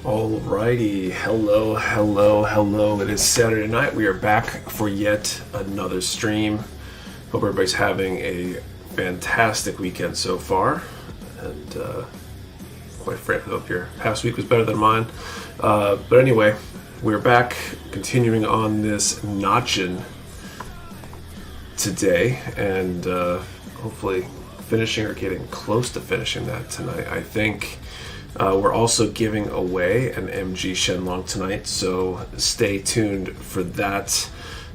Alrighty, hello. It is Saturday night. We are back for yet another stream. Hope everybody's having a fantastic weekend so far. And quite frankly, hope your past week was better than mine. But anyway, we're back continuing on this notching today. And hopefully finishing or getting close to finishing that tonight, I think. We're also giving away an MG Shenlong tonight, so stay tuned for that.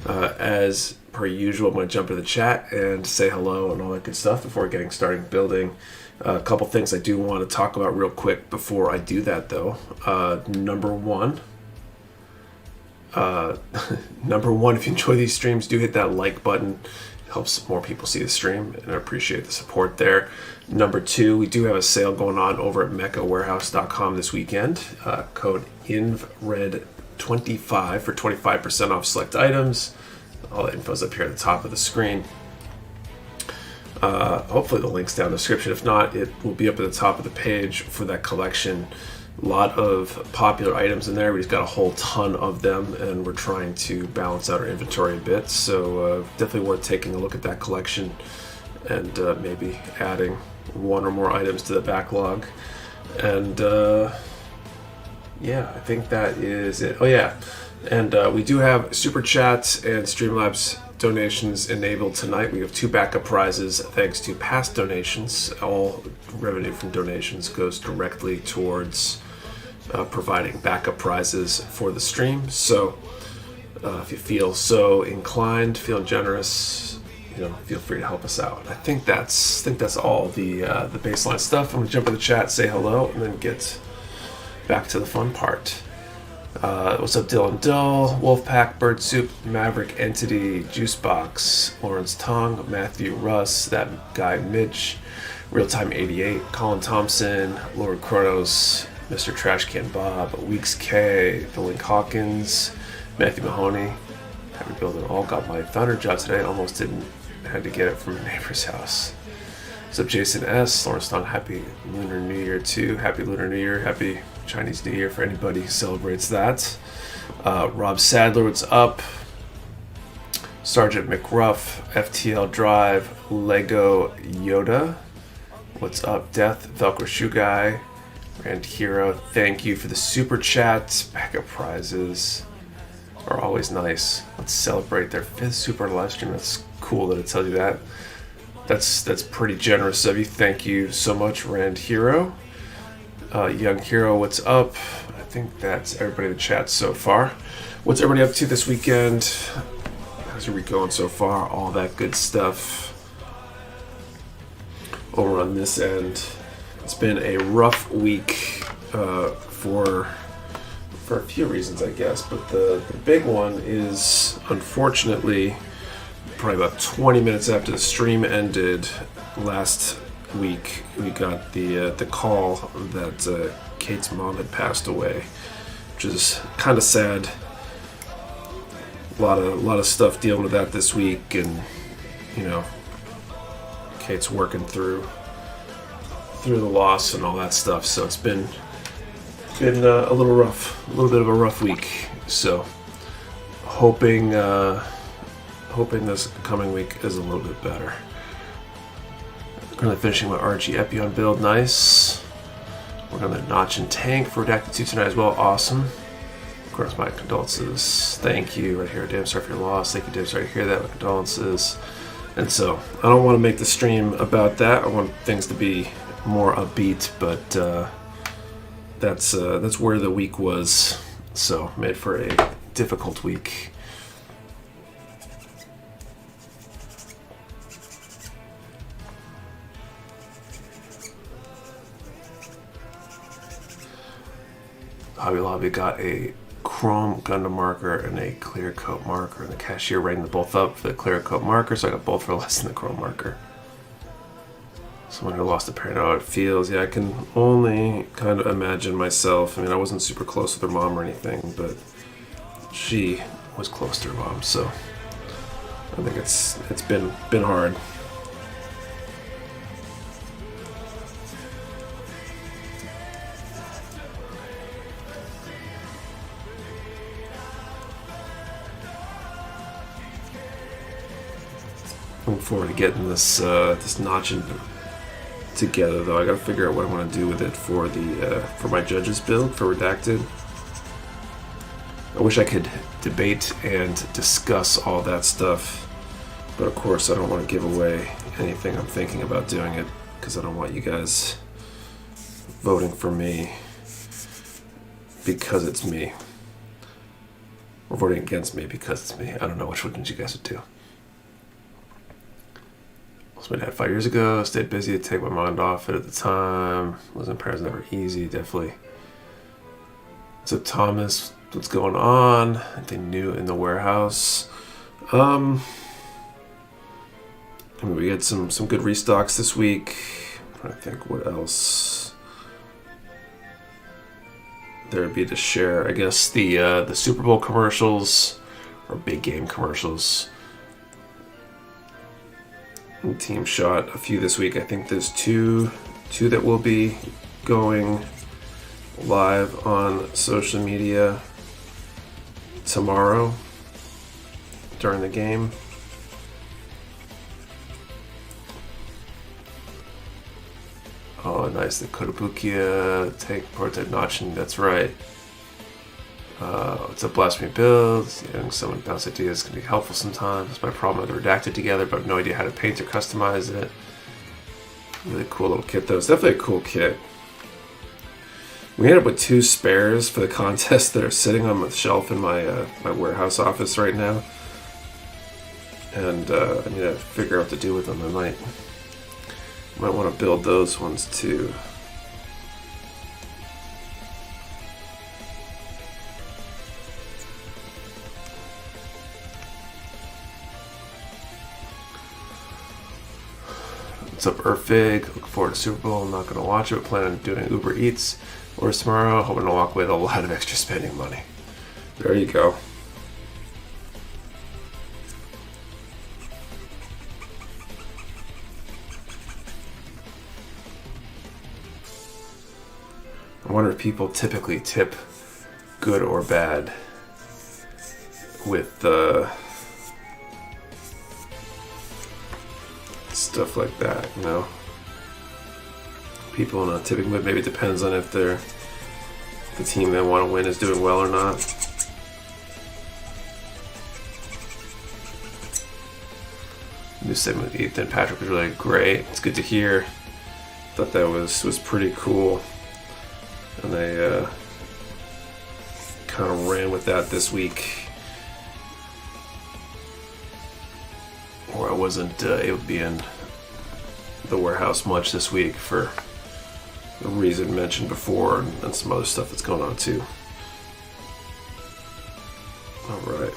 As per usual, I'm going to jump into the chat and say hello and all that good stuff before getting started building. A couple things I do want to talk about real quick before I do that, though. Number one, if you enjoy these streams, do hit that like button. It helps more people see the stream, and I appreciate the support there. Number two, we do have a sale going on over at mechawarehouse.com this weekend. Code INVRED25 for 25% off select items. All that info is up here at the top of the screen. Hopefully the link's down in the description. If not, it will be up at the top of the page for that collection. A lot of popular items in there. We've got a whole ton of them, and we're trying to balance out our inventory a bit. So definitely worth taking a look at that collection and maybe adding one or more items to the backlog. And yeah, I think that is it. Oh yeah, and we do have Super Chats and Streamlabs donations enabled tonight. We have 2 backup prizes thanks to past donations. All revenue from donations goes directly towards providing backup prizes for the stream. So if you feel so inclined, feeling generous, feel free to help us out. I think that's all the baseline stuff. I'm gonna jump in the chat, say hello, and then get back to the fun part. What's up, Dylan Dull, Wolfpack, Bird Soup, Maverick Entity, Juicebox, Lawrence Tong, Matthew Russ, that guy Mitch, Realtime 88, Colin Thompson, Lord Kronos, Mr. Trashcan Bob, Weeks K, The Link Hawkins, Matthew Mahoney. Happy building all got my Thunder job today. Almost didn't. Had to get it from a neighbor's house. What's up, Jason S. Lawrence Tong, happy Lunar New Year too. Happy Lunar New Year. Happy Chinese New Year for anybody who celebrates that. Rob Sadler, what's up? Sergeant McRuff, FTL Drive, Lego Yoda. What's up, Death, Velcro Shoe Guy, Rand Hero. Thank you for the super chats. Backup prizes are always nice. Let's celebrate their 5th super live stream. That's cool that it tells you that. That's pretty generous of you. Thank you so much, Rand Hero. Young Hero, what's up? I think that's everybody in the chat so far. What's everybody up to this weekend? How's your week going so far? All that good stuff. Over on this end, it's been a rough week for a few reasons, I guess. But the big one is, unfortunately, probably about 20 minutes after the stream ended last week, we got the call that Kate's mom had passed away, which is kind of sad. A lot of stuff dealing with that this week, and Kate's working through the loss and all that stuff. So it's been a little rough, a little bit of a rough week. So hoping this coming week is a little bit better. Currently finishing my RG Epion build, nice. We're on the Notch and Tank for Redacted 2 tonight as well, awesome. Of course, my condolences. Thank you, right here, damn sorry for your loss. Thank you, damn sorry to hear that, my condolences. And so, I don't want to make the stream about that. I want things to be more upbeat, but that's where the week was. So, made for a difficult week. Hobby Lobby got a chrome Gundam marker and a clear coat marker, and the cashier rang them both up for the clear coat marker, so I got both for less than the chrome marker. Someone who lost a parent, how it feels. Yeah, I can only kind of imagine myself. I mean, I wasn't super close with her mom or anything, but she was close to her mom, so I think it's been hard. looking forward to getting this this notching together, though. I gotta figure out what I want to do with it for the for my judges build for Redacted. I wish I could debate and discuss all that stuff, but of course I don't want to give away anything I'm thinking about doing it, because I don't want you guys voting for me because it's me, or voting against me because it's me. I don't know which one you guys would do. Lost my dad 5 years ago. Stayed busy to take my mind off it at the time. Losing parents never easy, definitely. So Thomas, what's going on? Anything new in the warehouse? I mean, we had some good restocks this week. I'm trying to think what else there would be to share. I guess the Super Bowl commercials or big game commercials. The team shot a few this week. I think there's two that will be going live on social media tomorrow during the game. Oh, nice. The Kotobukiya take prototype notching. That's right. It's a blasphemy build. Getting someone bounce ideas can be helpful sometimes. That's my problem with the Redacted together, but I have no idea how to paint or customize it. Really cool little kit, though. It's definitely a cool kit. We ended up with 2 spares for the contest that are sitting on the shelf in my my warehouse office right now, and I need to figure out what to do with them. I might want to build those ones too. What's up, Earthfig? Looking forward to Super Bowl. I'm not going to watch it, but plan on doing Uber Eats or tomorrow. Hoping to walk away with a lot of extra spending money. There you go. I wonder if people typically tip good or bad with stuff like that, you know? People in a tipping mood. Maybe it depends on if the team they want to win is doing well or not. New segment with Ethan Patrick was really great. It's good to hear. Thought that was pretty cool. And they kind of ran with that this week, or I wasn't able to be in the warehouse much this week for the reason mentioned before, and some other stuff that's going on too. All right.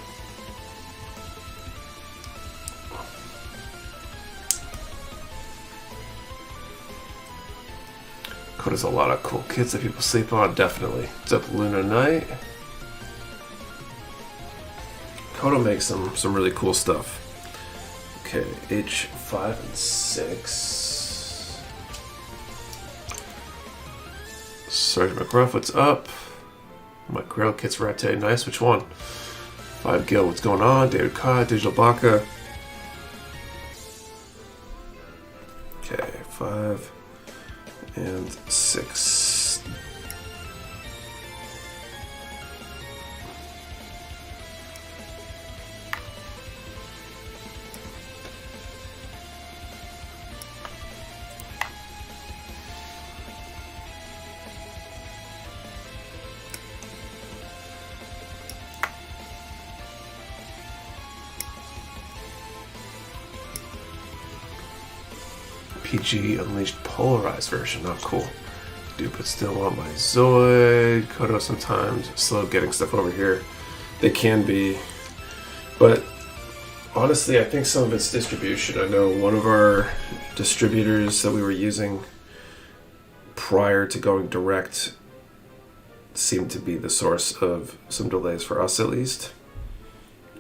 There's a lot of cool kits that people sleep on, definitely. What's up, Luna Knight? Kodo makes some really cool stuff. Okay, H5 and 6. Sergeant McGruff, what's up? My Grail kit's Rate, nice. Which one? 5 Gil, what's going on? David Kai, Digital Baka. Okay, 5 and 6. PG Unleashed Polarized version, not cool. Dude, but still want my Zoid. Kodo sometimes slow getting stuff over here. They can be, but honestly, I think some of it's distribution. I know one of our distributors that we were using prior to going direct seemed to be the source of some delays for us, at least,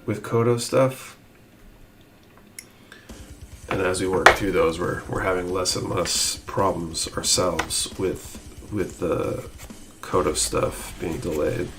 with Kodo stuff. And as we work through those, we're having less and less problems ourselves with the Kodo stuff being delayed.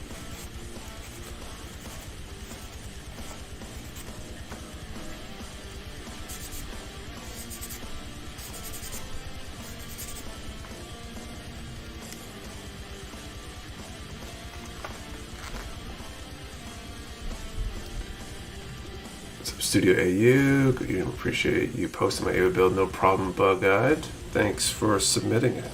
Studio AU. You appreciate you posting my AU build. No problem, Bug Guide. Thanks for submitting it.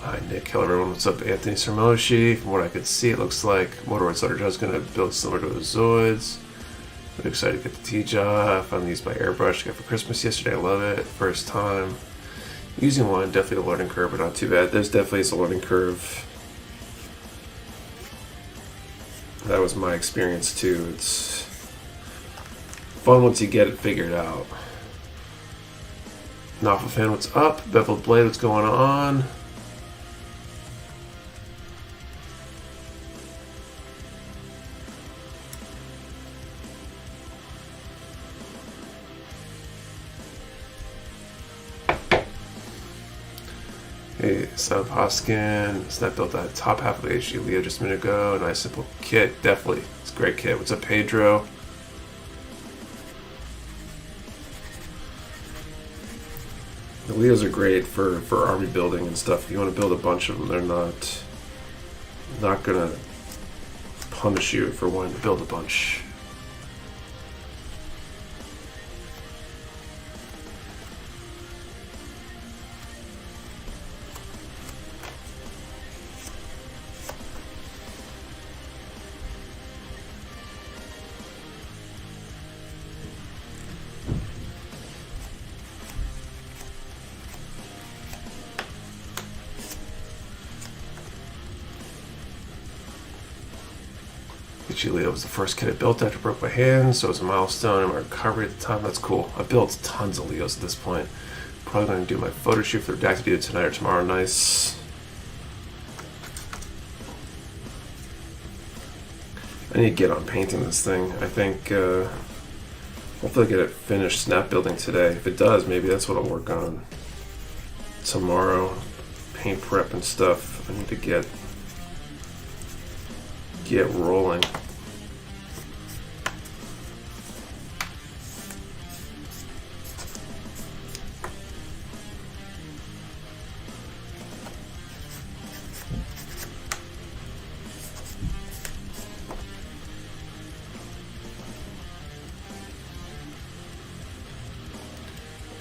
Hi, Nick. Hello, everyone. What's up, Anthony Sermoshi? From what I could see, it looks like Motorworld Thunder is going to build similar to the Zoids. I'm excited to get the T-Jaw. I found these by Airbrush. Got for Christmas yesterday. I love it. First time using one. Definitely a learning curve, but not too bad. There's definitely a learning curve. That was my experience too. It's fun once you get it figured out. Nafa fan, what's up? Beveled Blade, what's going on? Hey, Sam Hoskin, Snap built that top half of HG Leo just a minute ago. Nice simple kit, definitely. It's a great kit. What's up, Pedro? The Leos are great for army building and stuff. If you want to build a bunch of them, they're not gonna punish you for wanting to build a bunch. Leo was the first kit I built after I broke my hand, so it was a milestone in my recovery at the time. That's cool. I built tons of Leos at this point. Probably going to do my photo shoot for the Redacted either tonight or tomorrow. Nice. I need to get on painting this thing. I think hopefully I get it finished snap building today. If it does, maybe that's what I'll work on tomorrow. Paint prep and stuff. I need to get rolling.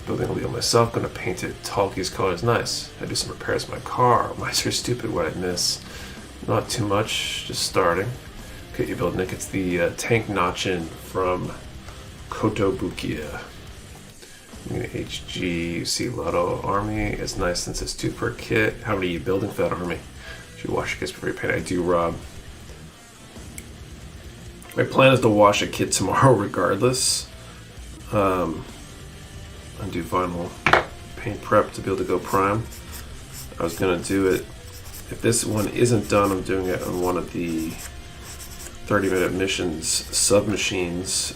Building a Leo myself, gonna paint it Talkies colors. Nice. I do some repairs to my car. Mice are stupid, what I miss. Not too much, just starting. Okay, you build Nick. It's the tank Notchin from Kotobukiya. HG Lotto Army is nice since it's 2 per kit. How many are you building for that army? Should you wash your kits before you paint? I do, Rob. My plan is to wash a kit tomorrow regardless. And do vinyl paint prep to be able to go prime. I was gonna do it. If this one isn't done, I'm doing it on one of the 30-minute missions sub-machines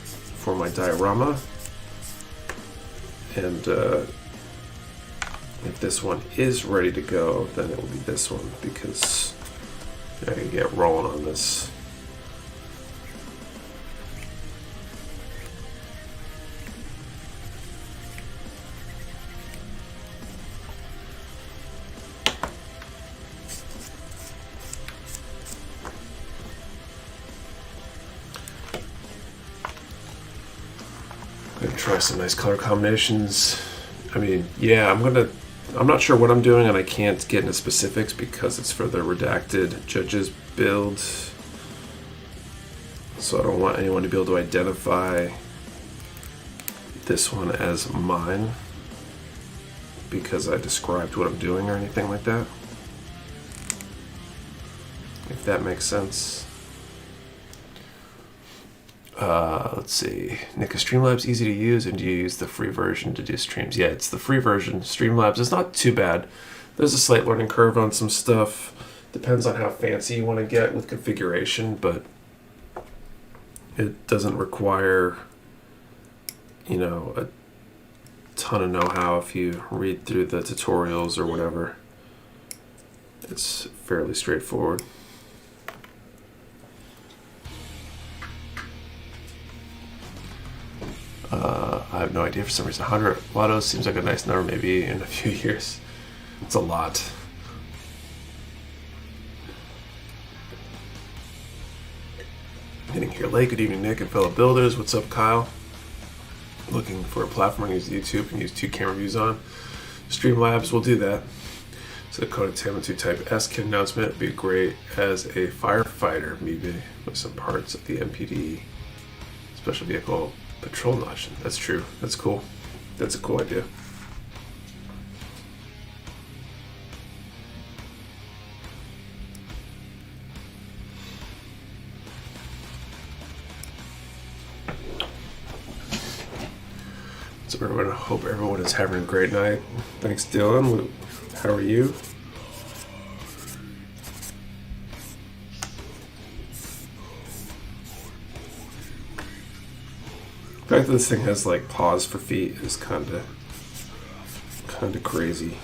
for my diorama. And if this one is ready to go, then it will be this one, because I can get rolling on this. Try some nice color combinations. I mean, yeah, I'm not sure what I'm doing, and I can't get into specifics because it's for the Redacted Judges build. So I don't want anyone to be able to identify this one as mine because I described what I'm doing or anything like that. If that makes sense. Let's see. Nick, is Streamlabs easy to use, and do you use the free version to do streams? Yeah, it's the free version. Streamlabs is not too bad. There's a slight learning curve on some stuff. Depends on how fancy you want to get with configuration, but it doesn't require, you know, a ton of know-how if you read through the tutorials or whatever. It's fairly straightforward. I have no idea for some reason. 100 Watto seems like a nice number, maybe in a few years. It's a lot. Getting here late. Good evening, Nick and fellow builders. What's up, Kyle? Looking for a platform to use YouTube and use 2 camera views on. Streamlabs will do that. So the Coda Tamma 2 Type S kit announcement would be great as a firefighter, maybe with some parts of the MPD special vehicle patrol notch. That's true. That's cool. That's a cool idea. So everyone, I hope everyone is having a great night. Thanks, Dylan. How are you? The fact that this thing has like pause for feet is kind of crazy.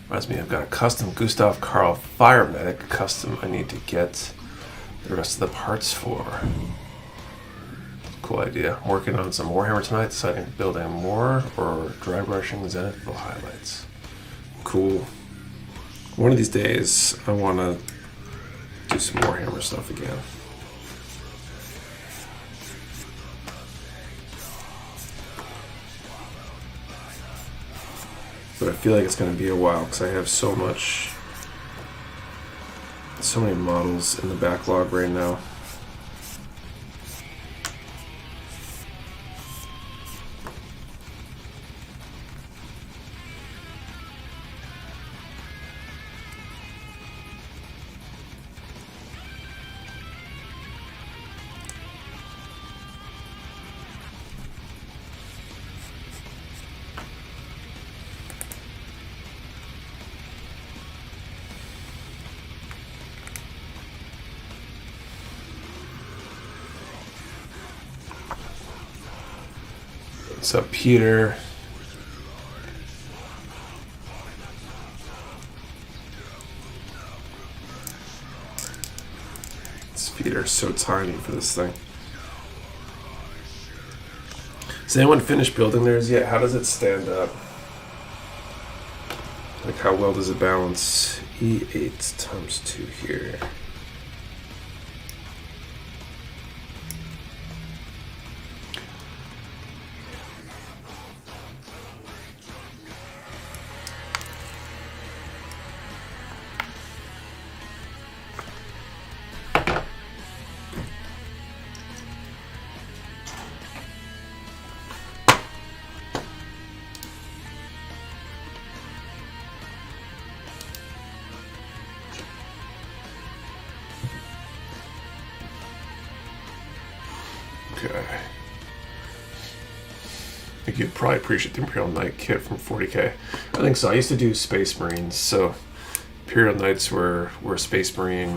Reminds me, I've got a custom Gustav Karl Fire Medic custom I need to get the rest of the parts for. Cool idea. I'm working on some Warhammer tonight, deciding building more or dry brushing Zenithville highlights. Cool. One of these days, I want to do some Warhammer stuff again. But I feel like it's going to be a while because I have so many models in the backlog right now. What's up, Peter? These feet are so tiny for this thing. Has anyone finished building theirs yet? How does it stand up? Like, how well does it balance? E8 times 2 here. Okay. I think you'd probably appreciate the Imperial Knight kit from 40k. I think so. I used to do Space Marines, so Imperial Knights were Space Marine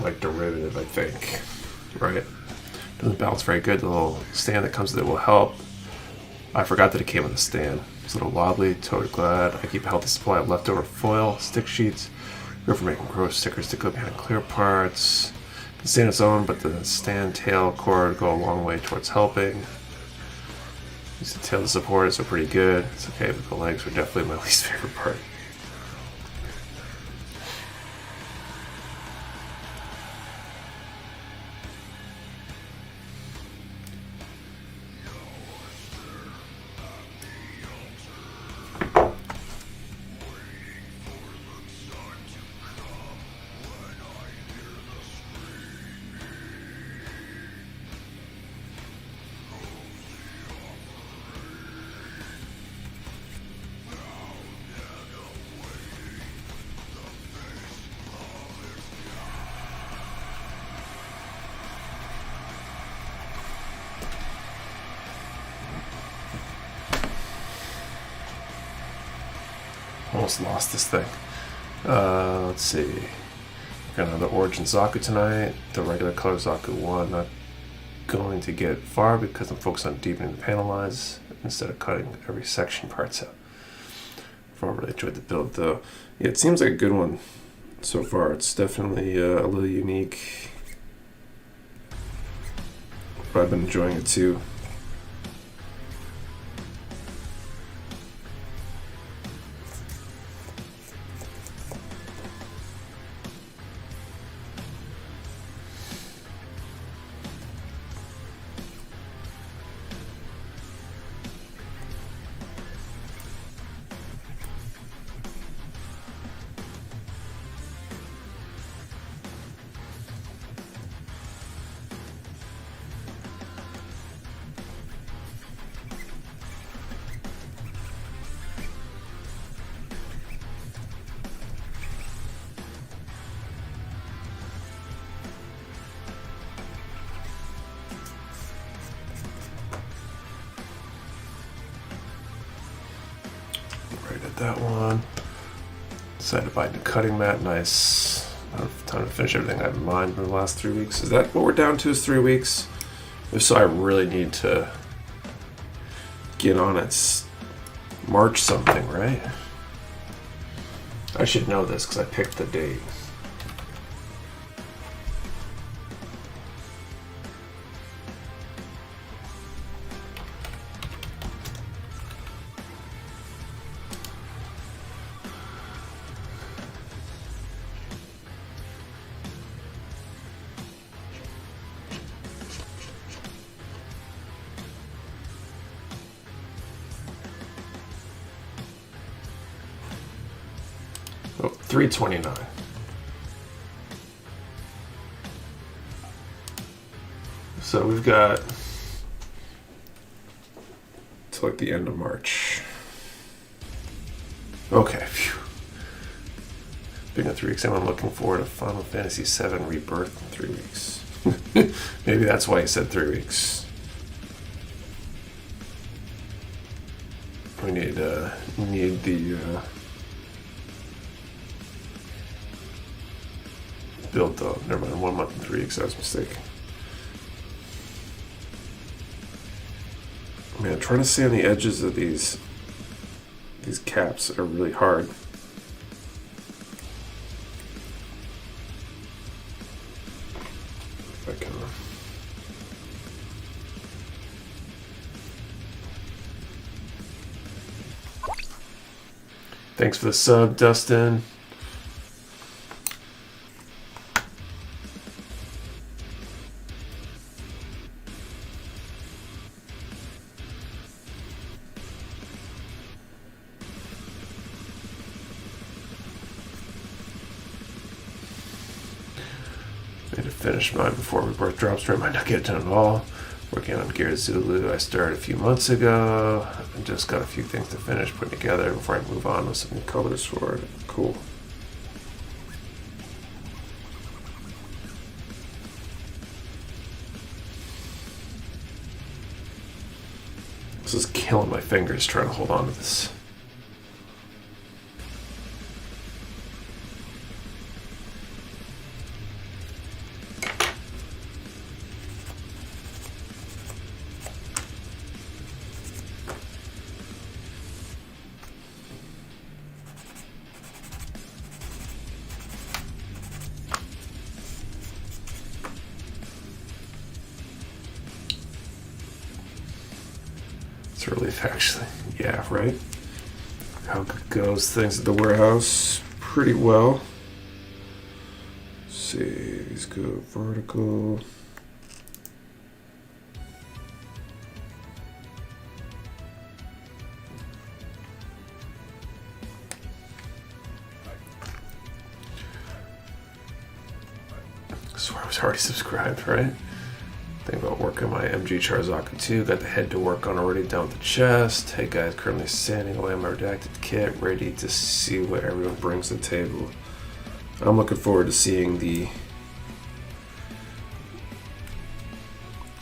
like derivative, I think. Right? Doesn't balance very good. The little stand that comes with it will help. I forgot that it came with a stand. It's a little wobbly, totally glad. I keep a healthy supply of leftover foil, stick sheets. Go for making gross stickers to go behind clear parts. Can stand its own, but the stand tail cord go a long way towards helping. Use the tail to support it, so pretty good. It's okay, but the legs were definitely my least favorite part. almost lost this thing. Let's see. Got another Origin Zaku tonight. The regular color Zaku 1. Not going to get far because I'm focused on deepening the panel lines instead of cutting every section parts out. I really enjoyed the build though. Yeah, it seems like a good one so far. It's definitely a little unique, but I've been enjoying it too. That one. Decided to buy the cutting mat. Nice. I don't have time to finish everything I have in mind in the last 3 weeks. Is that what we're down to, is 3 weeks? If so, I really need to get on it. It's March something, right? I should know this because I picked the date. Oh, 329. So we've got to like the end of March. Okay, phew. Been in 3 weeks. I'm looking forward to Final Fantasy VII Rebirth in 3 weeks. Maybe that's why he said 3 weeks. We need the build though. Never mind, 1 month and 3 weeks. I was mistaken. Man, trying to see on the edges of these caps are really hard. If I can. Thanks for the sub, Dustin. Need to finish mine before Rebirth drops, or I might not get it done at all. Working on Gear Zulu, I started a few months ago. I just got a few things to finish putting together before I move on with some new colors for it. Cool. This is killing my fingers trying to hold on to this. It's a relief, actually. Yeah, right? How goes things at the warehouse? Pretty well. Let's see, these go vertical. I swear I was already subscribed, right? Think about working my MG Charizaka 2. Got the head to work on already, down with the chest. Hey guys, currently sanding away my redacted kit, ready to see what everyone brings to the table. I'm looking forward to seeing the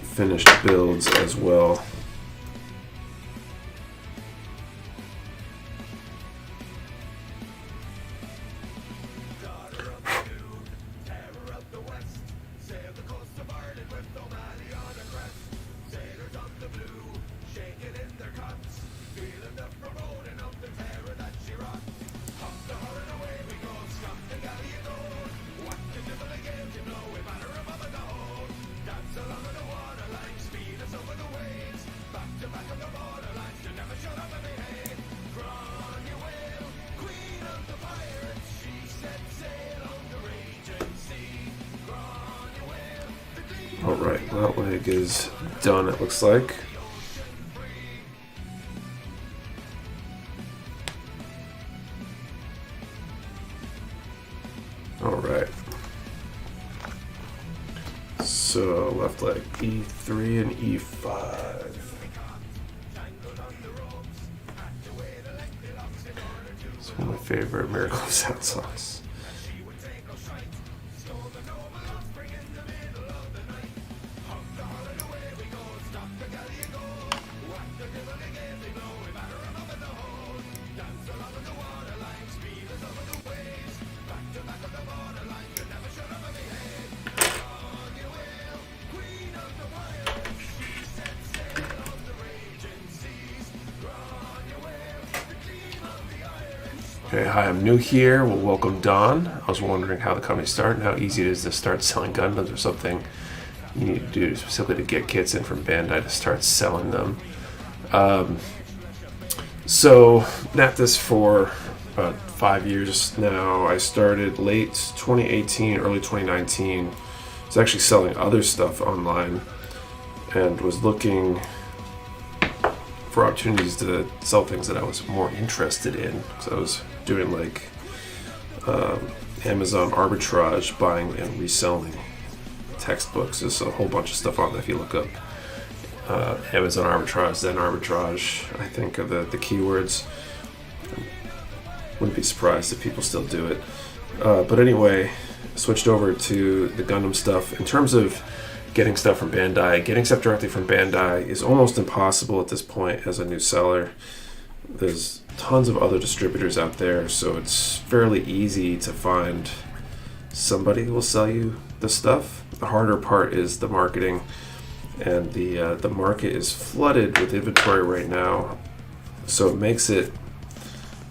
finished builds as well. Alright, that leg is done, it looks like. Alright. So, left leg E3 and E5. It's one of my favorite Miracle Sound songs. Okay, hi, I'm new here. Well, welcome Don. I was wondering how the company started and how easy it is to start selling Gundams or something you need to do specifically to get kits in from Bandai to start selling them. So, at this for about 5 years now. I started late 2018, early 2019. I was actually selling other stuff online and was looking for opportunities to sell things that I was more interested in. So I was doing like Amazon arbitrage, buying and reselling textbooks. There's a whole bunch of stuff on there if you look up Amazon arbitrage, then arbitrage, I think are the keywords. Wouldn't be surprised if people still do it. But anyway, switched over to the Gundam stuff. In terms of getting stuff from Bandai, getting stuff directly from Bandai is almost impossible at this point as a new seller. There's tons of other distributors out there, so it's fairly easy to find somebody who will sell you the stuff. The harder part is the marketing, and the market is flooded with inventory right now, so it makes it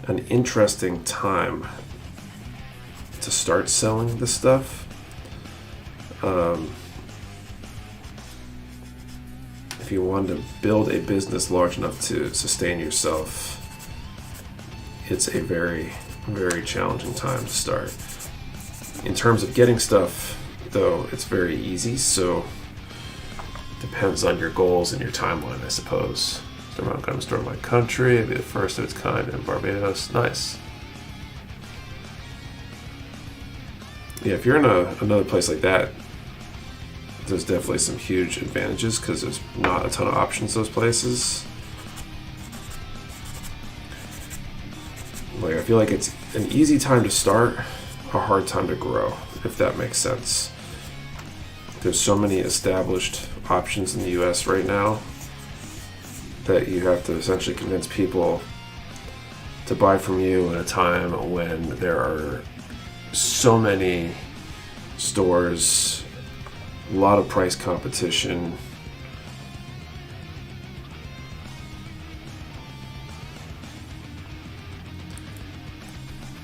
an interesting time to start selling the stuff. If you want to build a business large enough to sustain yourself, it's a very, very challenging time to start. In terms of getting stuff, though, it's very easy, so depends on your goals and your timeline, I suppose. So I'm going to store my country, it'll be the first of its kind in Barbados. Nice. Yeah, if you're in another place like that, there's definitely some huge advantages because there's not a ton of options those places. Like, I feel like it's an easy time to start, a hard time to grow, if that makes sense. There's so many established options in the US right now that you have to essentially convince people to buy from you at a time when there are so many stores, a lot of price competition.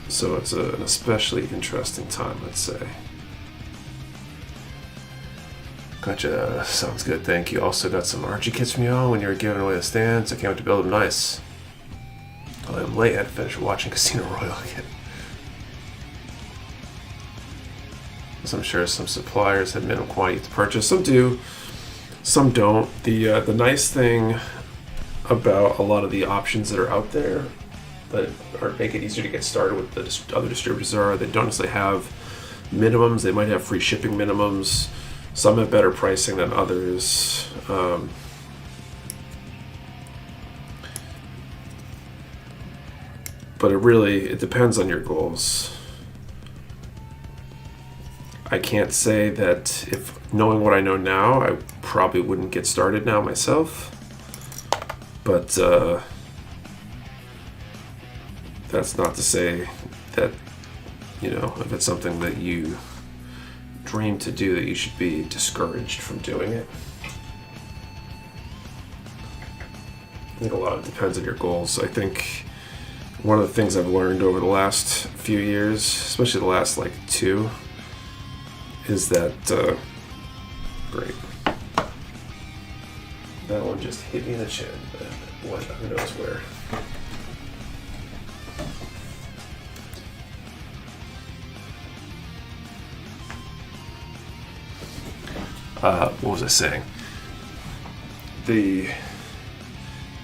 So it's an especially interesting time, let's say. Gotcha, sounds good, thank you. Also got some Archie kits from you when you were giving away the stands. I can't wait to build them. Nice. I'm late, I had to finish watching Casino Royale again. So I'm sure some suppliers have minimum quantity to purchase. Some do, some don't. The nice thing about a lot of the options that are out there that make it easier to get started with the other distributors are they don't necessarily have minimums. They might have free shipping minimums. Some have better pricing than others. But it depends on your goals. I can't say that if knowing what I know now, I probably wouldn't get started now myself. But that's not to say that, if it's something that you dream to do, that you should be discouraged from doing it. I think a lot of it depends on your goals. I think one of the things I've learned over the last few years, especially the last two, is that great. That one just hit me in the chin, but who knows where. What was I saying? The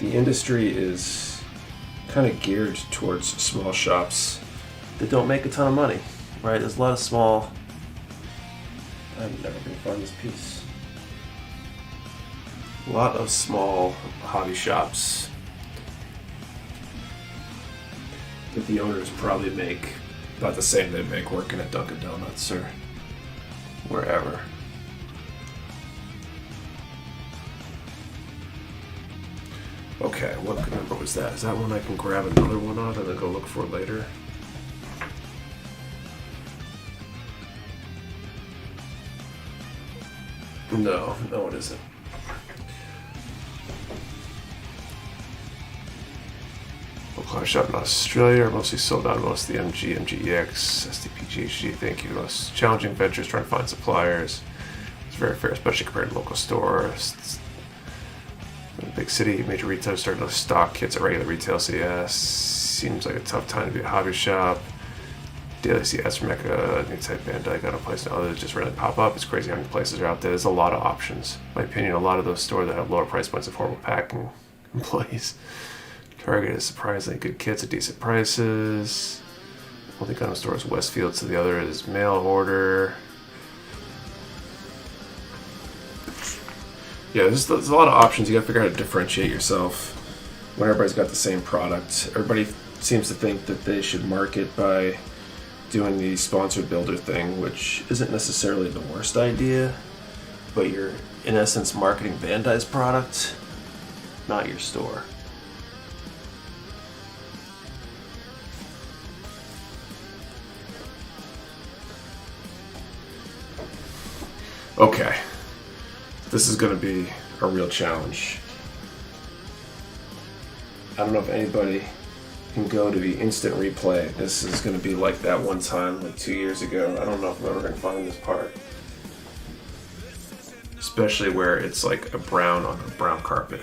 industry is kind of geared towards small shops that don't make a ton of money, right? There's a lot of small. I'm never gonna find this piece. A lot of small hobby shops that the owners probably make about the same they make working at Dunkin' Donuts or wherever. Okay, what number was that? Is that one I can grab another one on and then go look for later? No, it isn't. Local shop in Australia are mostly sold out. Most of the MG, MGEX, SDP, GHG. Thank you. Most challenging ventures trying to find suppliers. It's very fair, especially compared to local stores. In a big city, major retailers starting to stock kits at regular retail. So yeah, seems like a tough time to be a hobby shop. Daily CS from Mecha, new type Bandai, got a place and others just really pop up. It's crazy how many places are out there. There's a lot of options. In my opinion, a lot of those stores that have lower price points have horrible packing employees. Target is surprisingly good kits at decent prices. One of the Gundam stores Westfield, so the other is mail order. Yeah, there's a lot of options. You gotta figure out how to differentiate yourself when everybody's got the same product. Everybody seems to think that they should market by doing the sponsored builder thing, which isn't necessarily the worst idea, but you're in essence marketing Bandai's product, not your store. Okay, this is going to be a real challenge. I don't know if anybody can go to the instant replay. This is going to be like that one time, like 2 years ago. I don't know if I'm ever going to find this part. Especially where it's like a brown on a brown carpet.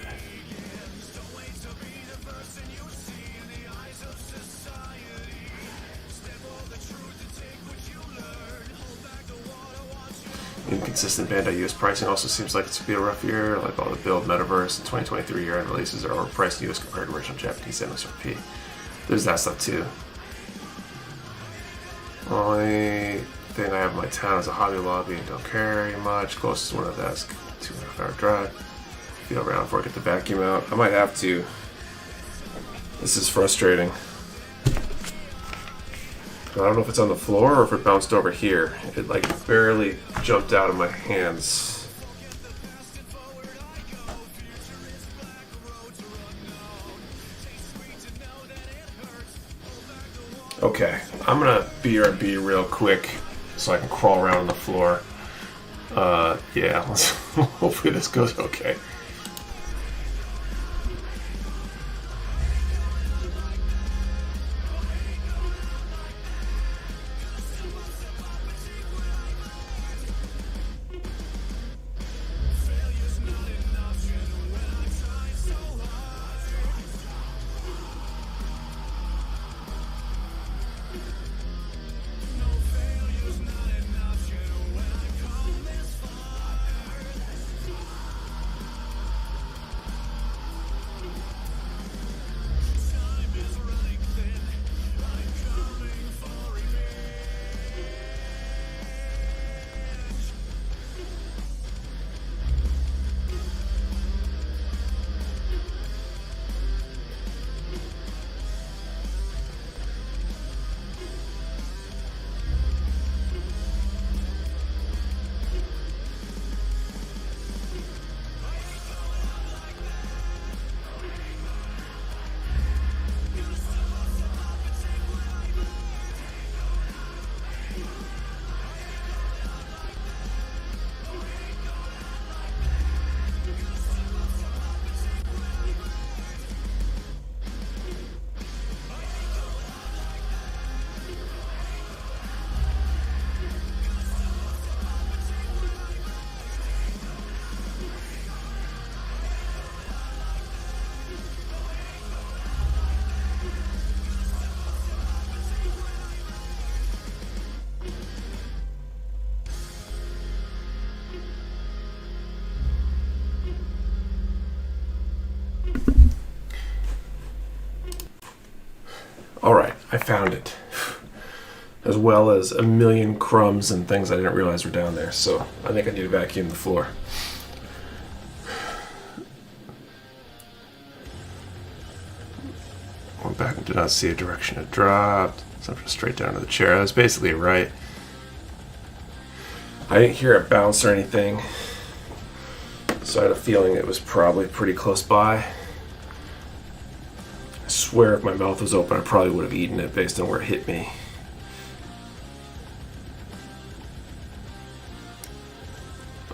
Inconsistent Bandai US pricing also seems like it's to be a rough year, like all the Build, Metaverse, and 2023 year-end releases are overpriced in US compared to original Japanese MSRP. There's that stuff too. Only thing I have in my town is a Hobby Lobby and don't carry much. Closest one of that's 2.5 hour drive. Feel around before I get the vacuum out. I might have to. This is frustrating. I don't know if it's on the floor or if it bounced over here. It like barely jumped out of my hands. Okay, I'm gonna BRB real quick so I can crawl around on the floor. Yeah, hopefully this goes okay. Alright, I found it. As well as a million crumbs and things I didn't realize were down there. So I think I need to vacuum the floor. Went back and did not see a direction it dropped. So I'm just straight down to the chair. That was basically right. I didn't hear it bounce or anything. So I had a feeling it was probably pretty close by. I swear if my mouth was open, I probably would have eaten it based on where it hit me.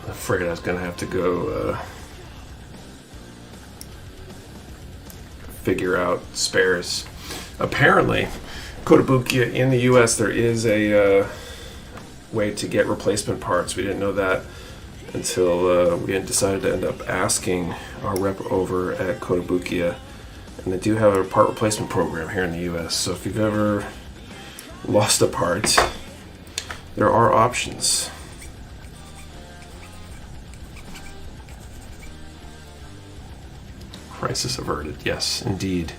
I'm afraid I was going to have to go figure out spares. Apparently, Kotobukiya in the US, there is a way to get replacement parts. We didn't know that until we decided to end up asking our rep over at Kotobukiya. And they do have a part replacement program here in the US. So if you've ever lost a part, there are options. Crisis averted. Yes, indeed.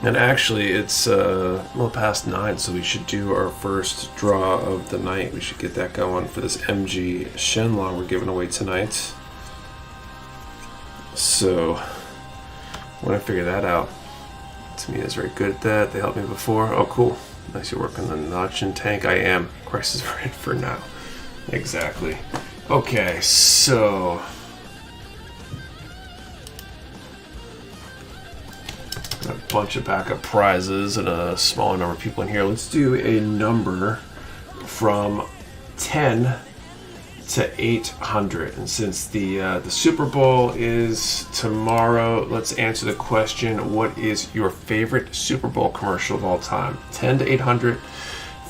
And actually, it's a little past 9, so we should do our first draw of the night. We should get that going for this MG Shenlong we're giving away tonight. So, when I figure that out, Tamiya is very good at that. They helped me before. Oh, cool. Nice, you're working the notch and tank. I am. Crisis right for now. Exactly. Okay, so... a bunch of backup prizes and a smaller number of people in here. Let's do a number from 10 to 800. And since the Super Bowl is tomorrow, let's answer the question, what is your favorite Super Bowl commercial of all time? 10 to 800.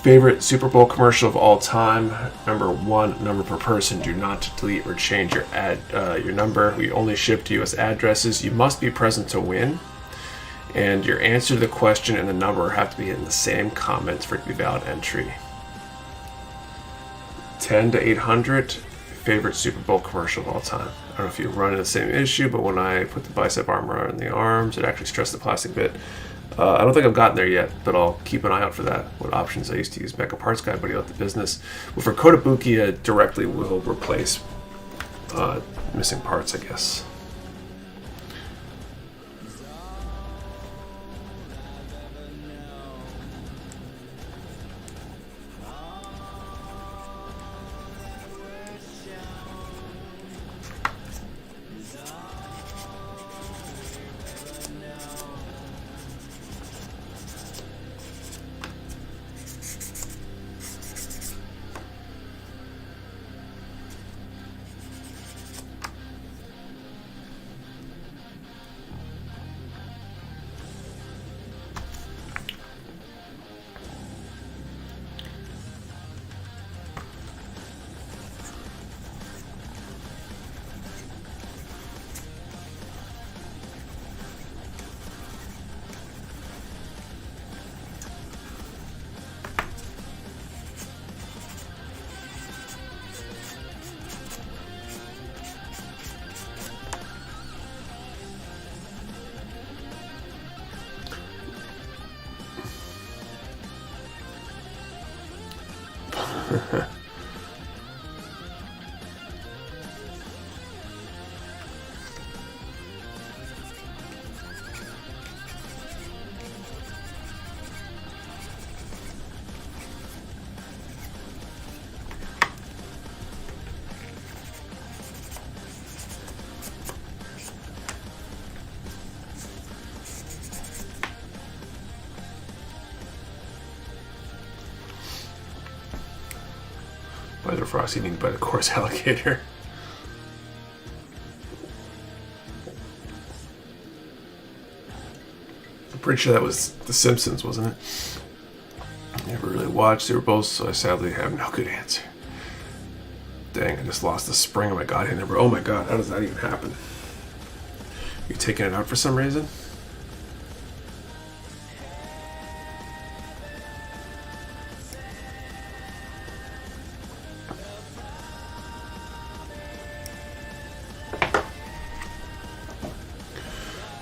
Favorite Super Bowl commercial of all time. Remember, one number per person. Do not delete or change your your number. We only ship to US addresses. You must be present to win. And your answer to the question and the number have to be in the same comments for it to be valid entry. 10 to 800, favorite Super Bowl commercial of all time. I don't know if you run into the same issue, but when I put the bicep armor on the arms, it actually stressed the plastic bit. I don't think I've gotten there yet, but I'll keep an eye out for that. What options I used to use Mecha Parts Guy, but he left the business. Well, for Kotobukiya, directly will replace missing parts, I guess. By the frost eating by the coarse alligator. I'm pretty sure that was The Simpsons, wasn't it? Never really watched Super Bowls, so I sadly have no good answer. Dang, I just lost the spring of my goddamn number. Oh my god, how does that even happen? You're taking it out for some reason?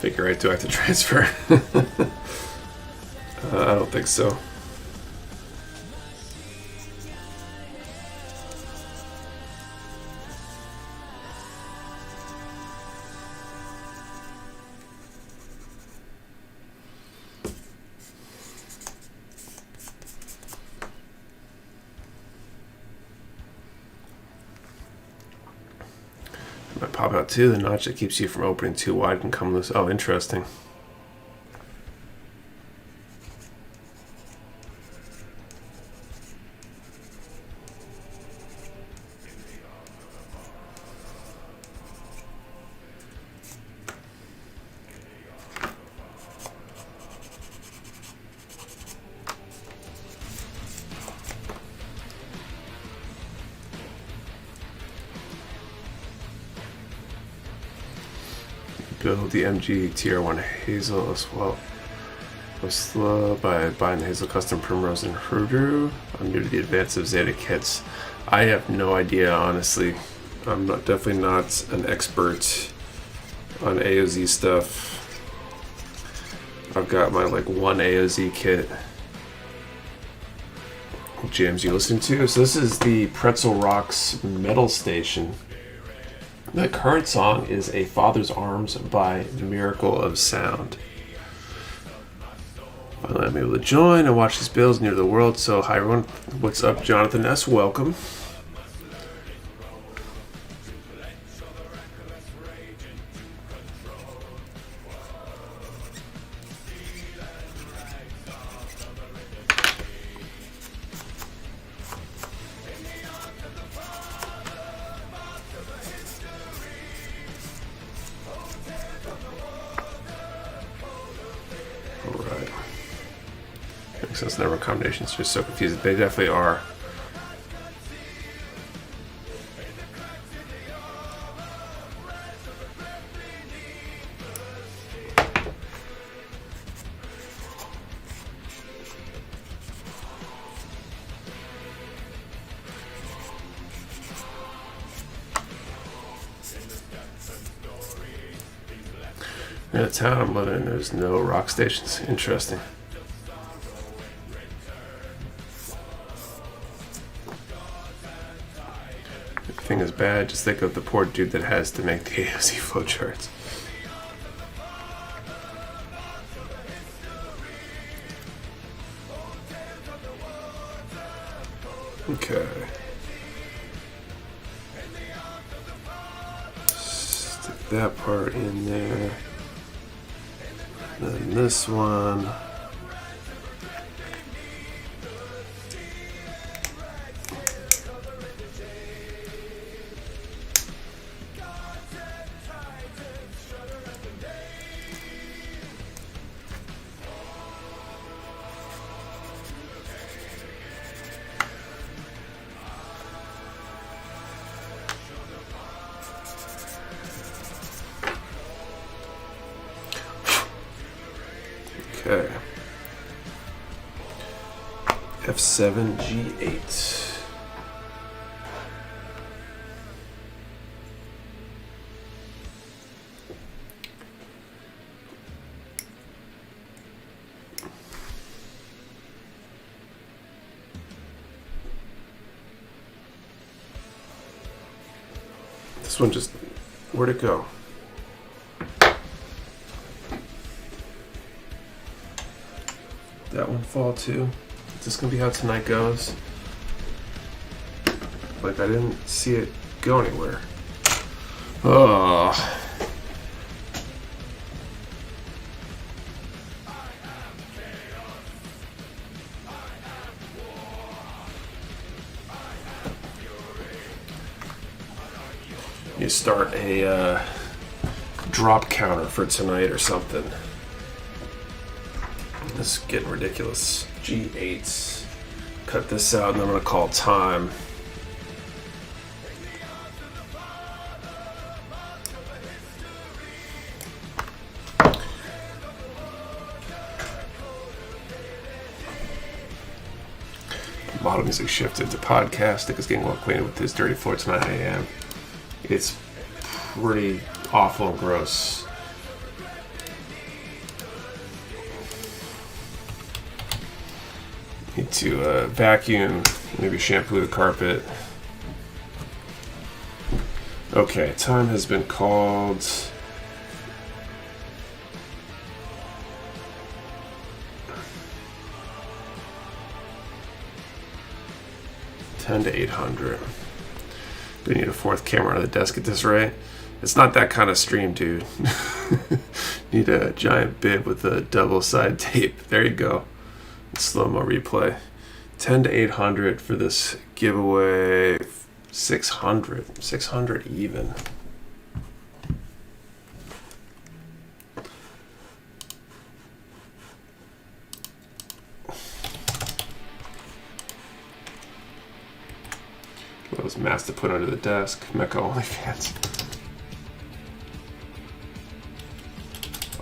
Figure out, do I have to transfer? I don't think so. Might pop out too. The notch that keeps you from opening too wide can come loose. Oh, interesting. Build the MG Tier 1 Hazel as well. By buying the Hazel Custom Primrose and Hoodoo. I'm new to the advance of Zeta kits. I have no idea, honestly. I'm definitely not an expert on AOZ stuff. I've got my like one AOZ kit. What jams you listen to? So this is the Pretzel Rocks Metal Station. The current song is A Father's Arms by Miracle of Sound. Finally, I'm able to join and watch these builds near the world. So, hi everyone. What's up, Jonathan S? Welcome. Since number combinations are just so confusing. They definitely are. In the town I'm living in, there's no rock stations. Interesting. Thing is bad, just think of the poor dude that has to make the AOZ flowcharts. Okay. Stick that part in there. Then this one. Okay. F7 G8. This one just, where'd it go? That one fall too. Is this gonna be how tonight goes? Like I didn't see it go anywhere. Oh. You start a drop counter for tonight or something. This is getting ridiculous. G8. Cut this out and I'm gonna call time. Model music shifted to podcast. Nick is getting well acquainted with his dirty floor tonight at 9 a.m. It's pretty awful and gross. Need to vacuum, maybe shampoo the carpet. Okay, time has been called. $10 to $800. We need a fourth camera on the desk at this rate. It's not that kind of stream, dude. Need a giant bib with a double side tape. There you go. Slow-mo replay. 10 to 800 for this giveaway. 600 even. What was mass to put under the desk? Mecha OnlyFans.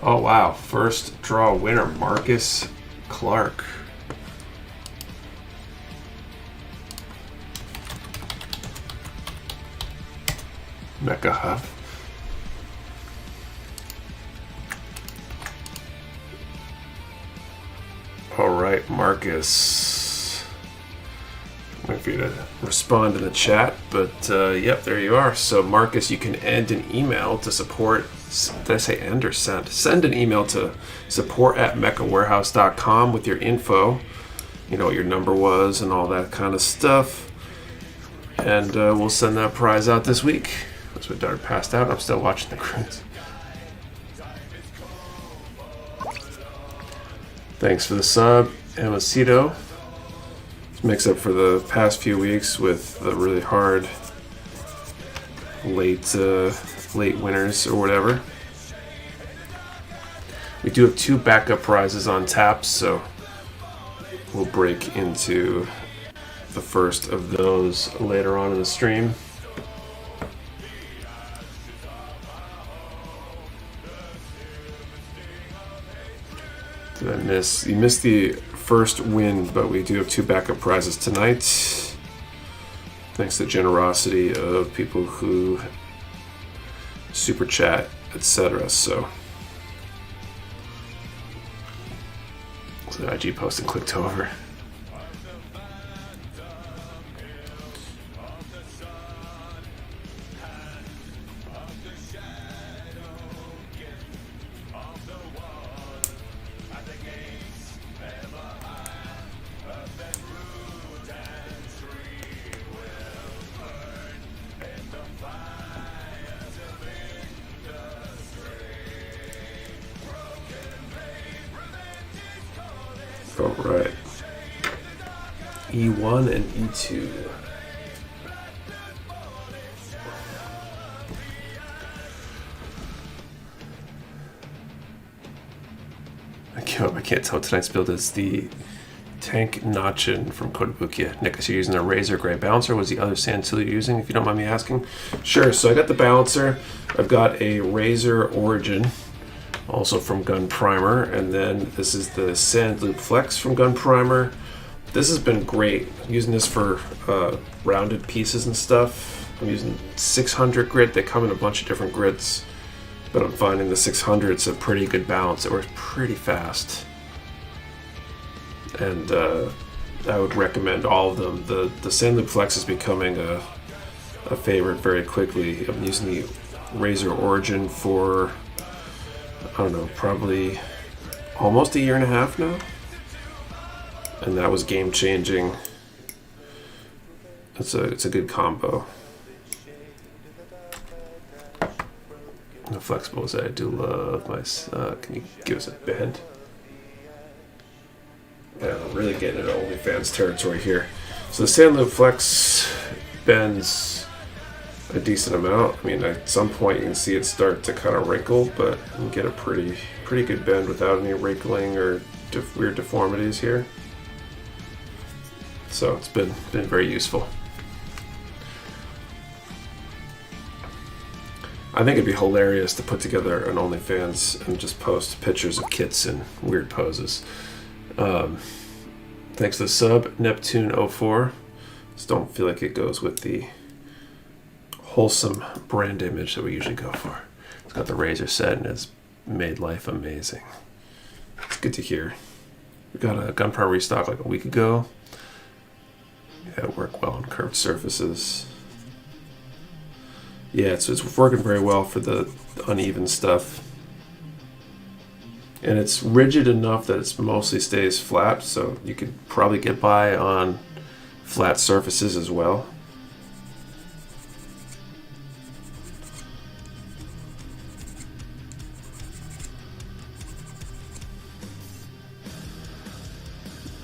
Oh wow! First draw winner, Marcus Clark. Mecha Hub. All right, Marcus. I'm waiting for you to respond in the chat, but yep, there you are. So, Marcus, you can end an email to support. Did I say end or send? Send an email to support@mechawarehouse.com with your info. You know what your number was and all that kind of stuff. And we'll send that prize out this week. That's what Dart passed out. I'm still watching the cruise. Thanks for the sub, Amacito. Makes up for the past few weeks with the really hard late winners or whatever. We do have 2 backup prizes on tap, so we'll break into the first of those later on in the stream. Did I miss? You missed the first win, but we do have 2 backup prizes tonight. Thanks to the generosity of people who super chat, etc. So the IG post and clicked over. All right. E1 and E2. I can't tell tonight's build is the Tank Notchin from Kotobukiya. Nick, is you using a razor gray balancer? Was the other sand tool you're using, if you don't mind me asking? Sure, so I got the balancer. I've got a razor origin, also from Gun Primer, and then this is the Sand Loop Flex from Gun Primer. This has been great. I'm using this for rounded pieces and stuff. I'm using 600 grit. They come in a bunch of different grits, but I'm finding the 600's a pretty good balance. It works pretty fast, and I would recommend all of them. The Sand Loop Flex is becoming a favorite very quickly. I'm using the Razor Origin for, I don't know, probably almost a year and a half now, and that was game changing. It's a good combo. The flexibles, I do love my. Can you give us a bend? Yeah, I'm really getting into OnlyFans territory here. So the Sand Loop Flex bends a decent amount. I mean, at some point you can see it start to kind of wrinkle, but you can get a pretty good bend without any wrinkling or weird deformities here. So it's been very useful. I think it'd be hilarious to put together an OnlyFans and just post pictures of kits in weird poses. Thanks to the sub, Neptune04. Just don't feel like it goes with the wholesome brand image that we usually go for. It's got the razor set and it's made life amazing. It's good to hear. We got a gunpowder restock like a week ago. Yeah, it worked well on curved surfaces. Yeah, it's working very well for the uneven stuff. And it's rigid enough that it mostly stays flat, so you could probably get by on flat surfaces as well.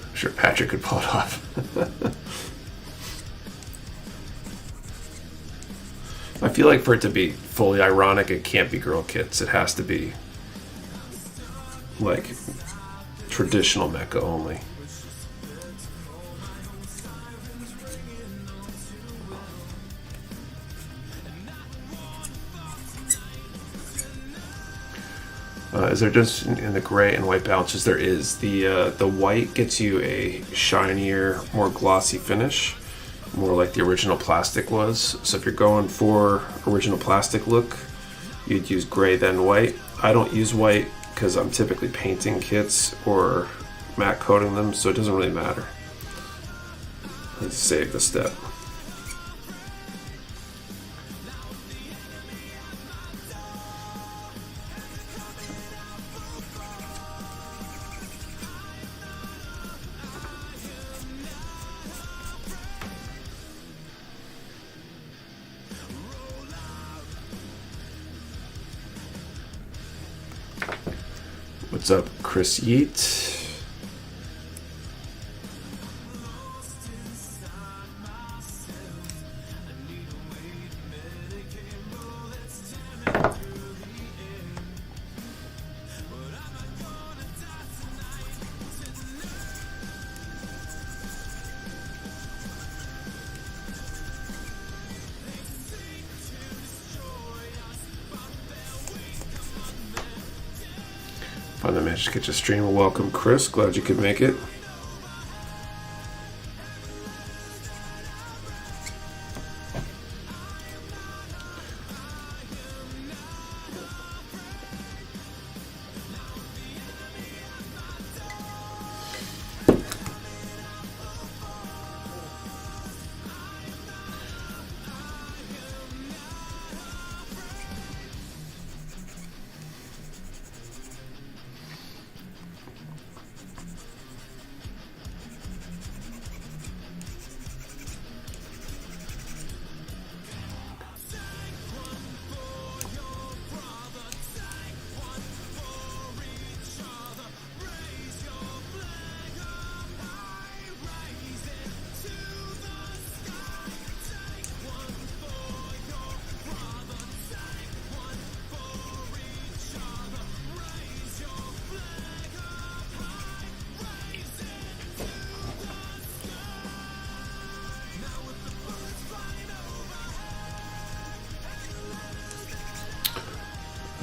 I'm sure Patrick could pull it off. I feel like for it to be fully ironic, it can't be girl kits. It has to be like traditional mecha only. Is there just in the gray and white balances? There is. The white gets you a shinier, more glossy finish, more like the original plastic was. So if you're going for original plastic look, you'd use gray then white. I don't use white because I'm typically painting kits or matte coating them, so it doesn't really matter. Let's save the step. What's up, Chris Yeat? Finally managed to get your stream. Welcome, Chris. Glad you could make it.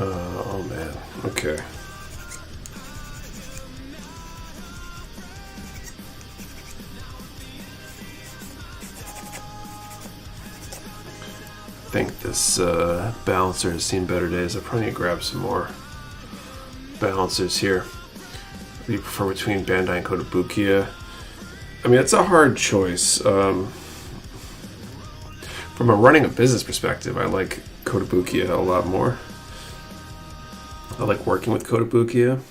Oh man, okay. I think this balancer has seen better days. I probably need to grab some more balancers here. What do you prefer between Bandai and Kotobukiya? I mean, it's a hard choice. From a running a business perspective, I like Kotobukiya a lot more. I like working with Periodically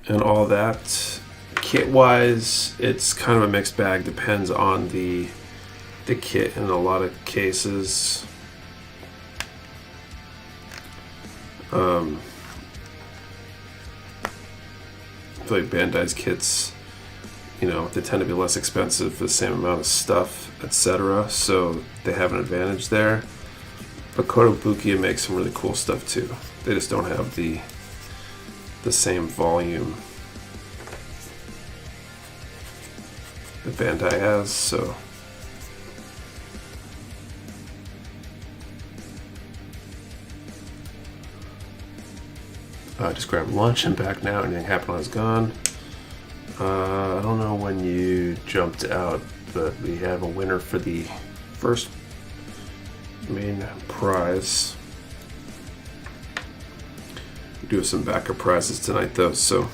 and all that. Kit-wise, it's kind of a mixed bag. Depends on the kit in a lot of cases. I feel like Bandai's kits, you know, they tend to be less expensive for the same amount of stuff, etc. So they have an advantage there. But Kotobukiya makes some really cool stuff too. They just don't have the same volume that Bandai has, so just grab lunch and back now. Anything happen while I was gone? I don't know when you jumped out, but we have a winner for the first main prize. We do have some backup prizes tonight, though, so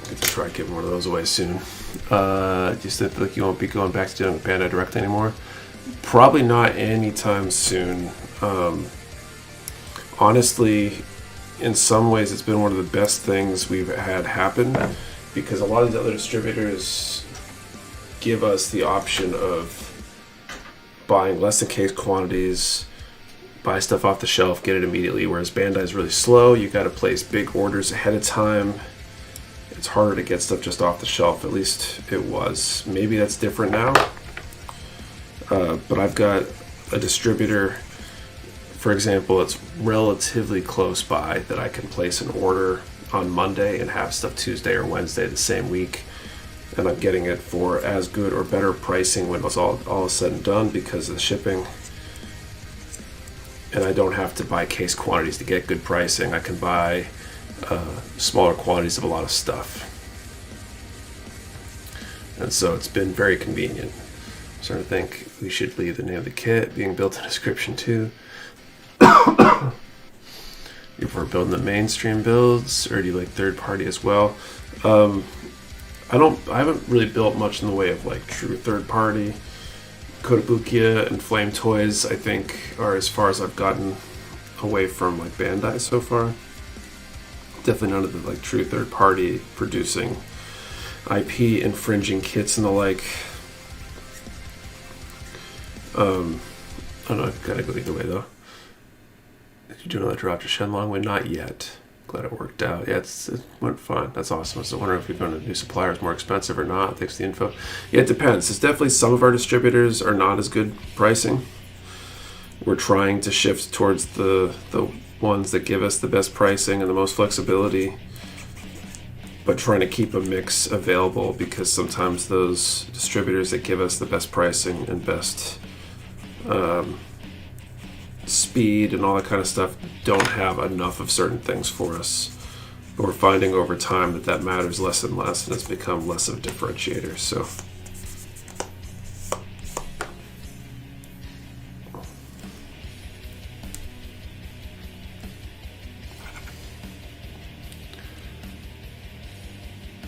I get to try giving one of those away soon. Do you still feel like you won't be going back to doing Bandai Direct anymore? Probably not anytime soon. Honestly, in some ways, it's been one of the best things we've had happen, because a lot of the other distributors give us the option of buying less than case quantities, buy stuff off the shelf, get it immediately, whereas Bandai is really slow. You got to place big orders ahead of time. It's harder to get stuff just off the shelf, at least it was. Maybe that's different now. But I've got a distributor, for example, it's relatively close by that I can place an order on Monday and have stuff Tuesday or Wednesday the same week. And I'm getting it for as good or better pricing when it's all is said and done because of the shipping. And I don't have to buy case quantities to get good pricing. I can buy smaller quantities of a lot of stuff. And so it's been very convenient. I'm starting to think we should leave the name of the kit being built in the description too. If we're building the mainstream builds, or do you like third party as well? I haven't really built much in the way of like true third party. Kotobukiya and Flame Toys, I think, are as far as I've gotten away from like Bandai so far. Definitely none of the like true third party producing IP infringing kits and the like. I don't know, I've got to go either way though. Did you do another drop to Shenlong win? Not yet. Glad it worked out. Yeah, it went fine. That's awesome. I was wondering if we're going to new suppliers more expensive or not. Thanks for the info. Yeah, it depends. It's definitely some of our distributors are not as good pricing. We're trying to shift towards the ones that give us the best pricing and the most flexibility, but trying to keep a mix available because sometimes those distributors that give us the best pricing and best speed and all that kind of stuff don't have enough of certain things for us. But we're finding over time that matters less and less, and it's become less of a differentiator. So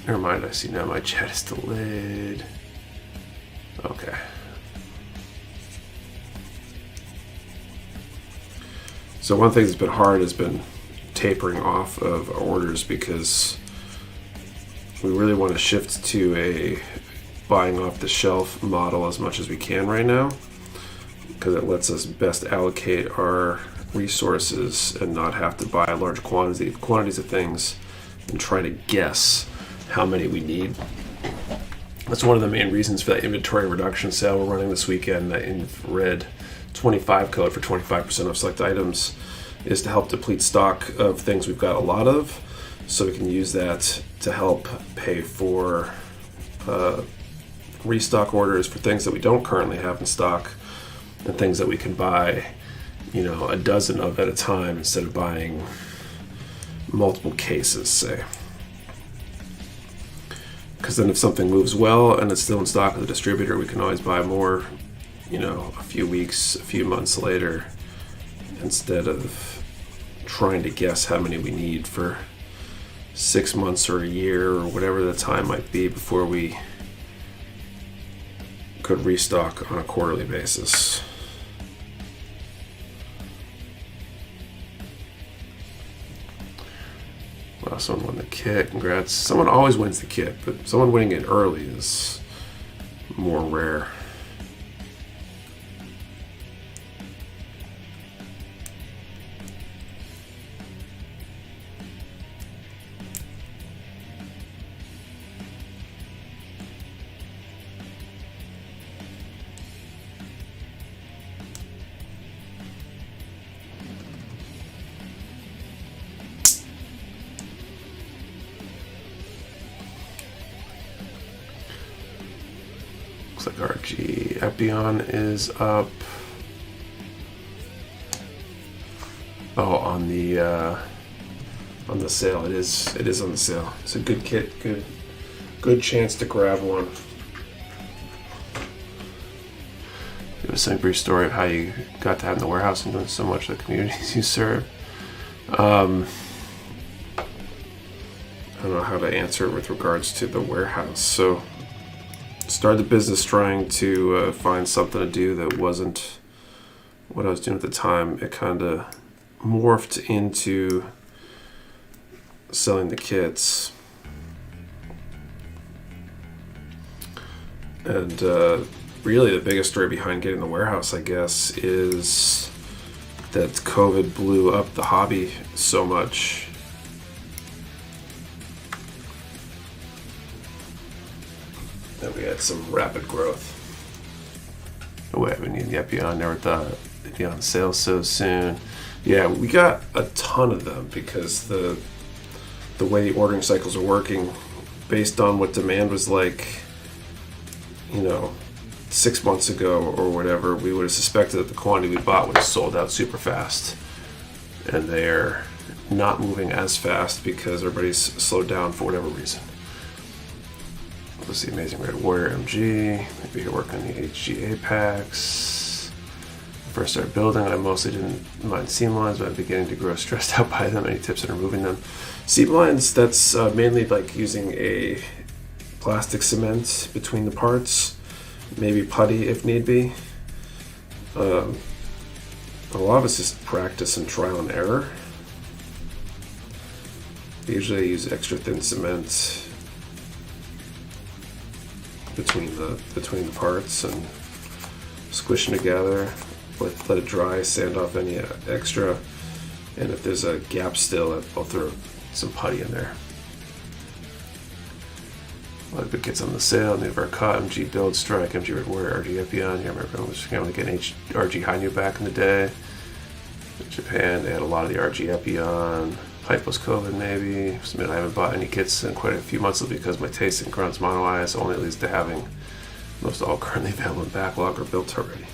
never mind, I see now my chat is delayed. Okay. So one thing that's been hard has been tapering off of orders because we really want to shift to a buying off the shelf model as much as we can right now, because it lets us best allocate our resources and not have to buy large quantities of things and try to guess how many we need. That's one of the main reasons for that inventory reduction sale we're running this weekend, that infrared 25 code for 25% off select items, is to help deplete stock of things we've got a lot of, so we can use that to help pay for restock orders for things that we don't currently have in stock and things that we can buy, a dozen of at a time instead of buying multiple cases, say. Because then if something moves well and it's still in stock at the distributor, we can always buy more, a few weeks, a few months later, instead of trying to guess how many we need for 6 months or a year or whatever the time might be before we could restock on a quarterly basis. Wow, someone won the kit. Congrats. Someone always wins the kit, but someone winning it early is more rare. Looks like RG Epion is up. Oh, on the on the sale. It is on the sale. It's a good kit, good chance to grab one. Give us a brief story of how you got to have in the warehouse and doing so much of the communities you serve. I don't know how to answer it with regards to the warehouse. So, started the business trying to find something to do that wasn't what I was doing at the time. It kind of morphed into selling the kits. And really the biggest story behind getting the warehouse, I guess, is that COVID blew up the hobby so much. That we had some rapid growth. Oh wait, we need the Epion. Never thought it'd be on sale so soon. Yeah, we got a ton of them because the way the ordering cycles are working, based on what demand was like, 6 months ago or whatever, we would have suspected that the quantity we bought would have sold out super fast. And they're not moving as fast because everybody's slowed down for whatever reason. Let's see, Amazing Red Warrior MG. Maybe you're working on the HGA packs. First started building, I mostly didn't mind seam lines, but I'm beginning to grow stressed out by them. Any tips on removing them? Seam lines, that's mainly like using a plastic cement between the parts. Maybe putty if need be. A lot of it's just practice and trial and error. Usually I use extra thin cement between the parts and squish them together. Let it dry, sand off any extra, and if there's a gap still, I'll throw some putty in there. A lot of good kits on the sale. New Verka, MG Build, Strike, MG Red Warrior, RG Epion. Yeah, I remember I was going to get an RG Hainu back in the day. In Japan, they had a lot of the RG Epion. Hype was COVID, maybe. I haven't bought any kits in quite a few months because my taste in grunts mono eyes only leads to having most all currently available in backlog or built already.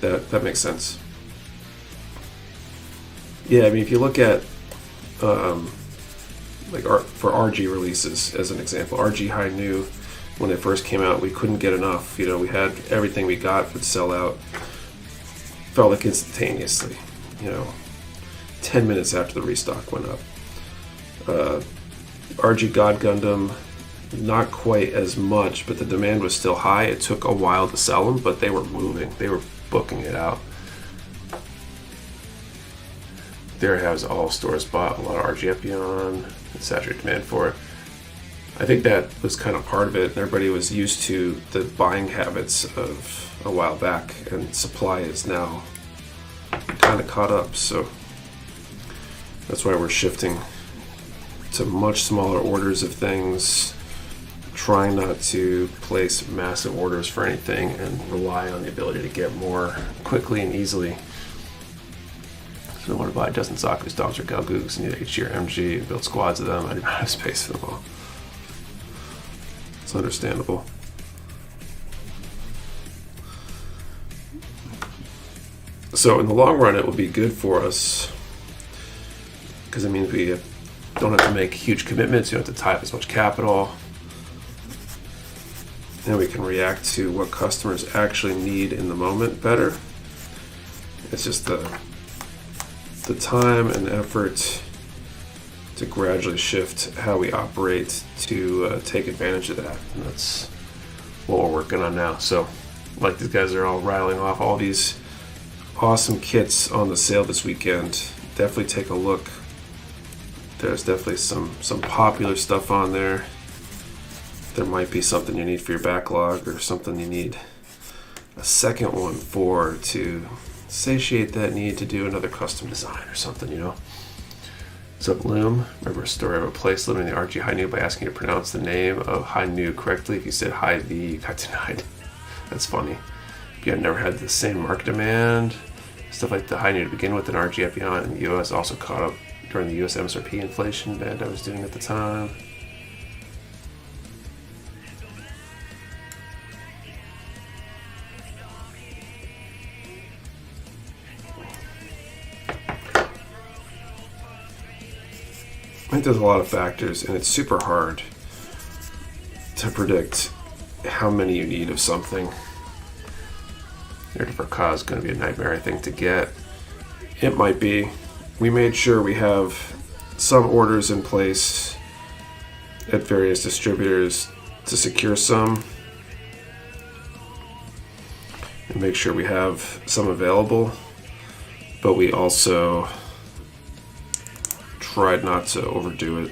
That makes sense. Yeah, I mean, if you look at for RG releases, as an example, RG High New, when it first came out, we couldn't get enough. We had everything we got would sell out. Felt like instantaneously, 10 minutes after the restock went up. RG God Gundam, not quite as much, but the demand was still high. It took a while to sell them, but they were moving. They were booking it out. There has all stores bought a lot of RG Epion and saturated demand for it. I think that was kind of part of it. Everybody was used to the buying habits of a while back, and supply is now kind of caught up. So that's why we're shifting to much smaller orders of things, trying not to place massive orders for anything and rely on the ability to get more quickly and easily. So I want to buy a dozen Zaku Stomps or Galgooks and need HG or MG and build squads of them. I didn't have space for them all. It's understandable. So in the long run, it will be good for us because it means we don't have to make huge commitments. You don't have to tie up as much capital. And we can react to what customers actually need in the moment better. It's just the time and effort to gradually shift how we operate to take advantage of that. And that's what we're working on now. So, like, these guys are all rattling off all these awesome kits on the sale this weekend. Definitely take a look. There's definitely some popular stuff on there. There might be something you need for your backlog or something you need a second one for to satiate that need to do another custom design or something, What's up, Loom? Remember a story of a place limiting the RG Hainu by asking you to pronounce the name of Hainu correctly. If you said Hi V, you got denied. That's funny. If you had never had the same market demand, stuff like the Hainu to begin with, and RG Epion in the US also caught up during the US MSRP inflation band I was doing at the time. think there's a lot of factors, and it's super hard to predict how many you need of something. Periodically is going to be a nightmare, I think, to get. It might be. We made sure we have some orders in place at various distributors to secure some and make sure we have some available, but we also tried not to overdo it.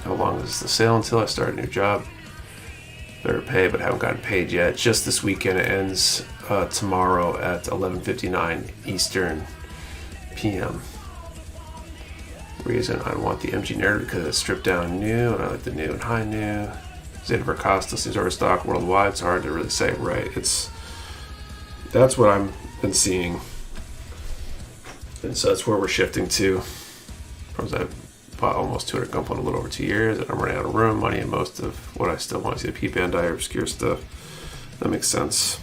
How long is the sale until I start a new job? Better pay, but haven't gotten paid yet. Just this weekend. It ends tomorrow at 11:59 Eastern PM. Reason I want the MG Nerd because it's stripped down new, and I like the new and high new. Zeta Vercosta seems overstock worldwide. It's hard to really say, right? That's what I've been seeing, and so that's where we're shifting to. Because I bought almost 200 Gunpla in a little over 2 years, and I'm running out of room, money, and most of what I still want to see the P Bandai or obscure stuff. That makes sense.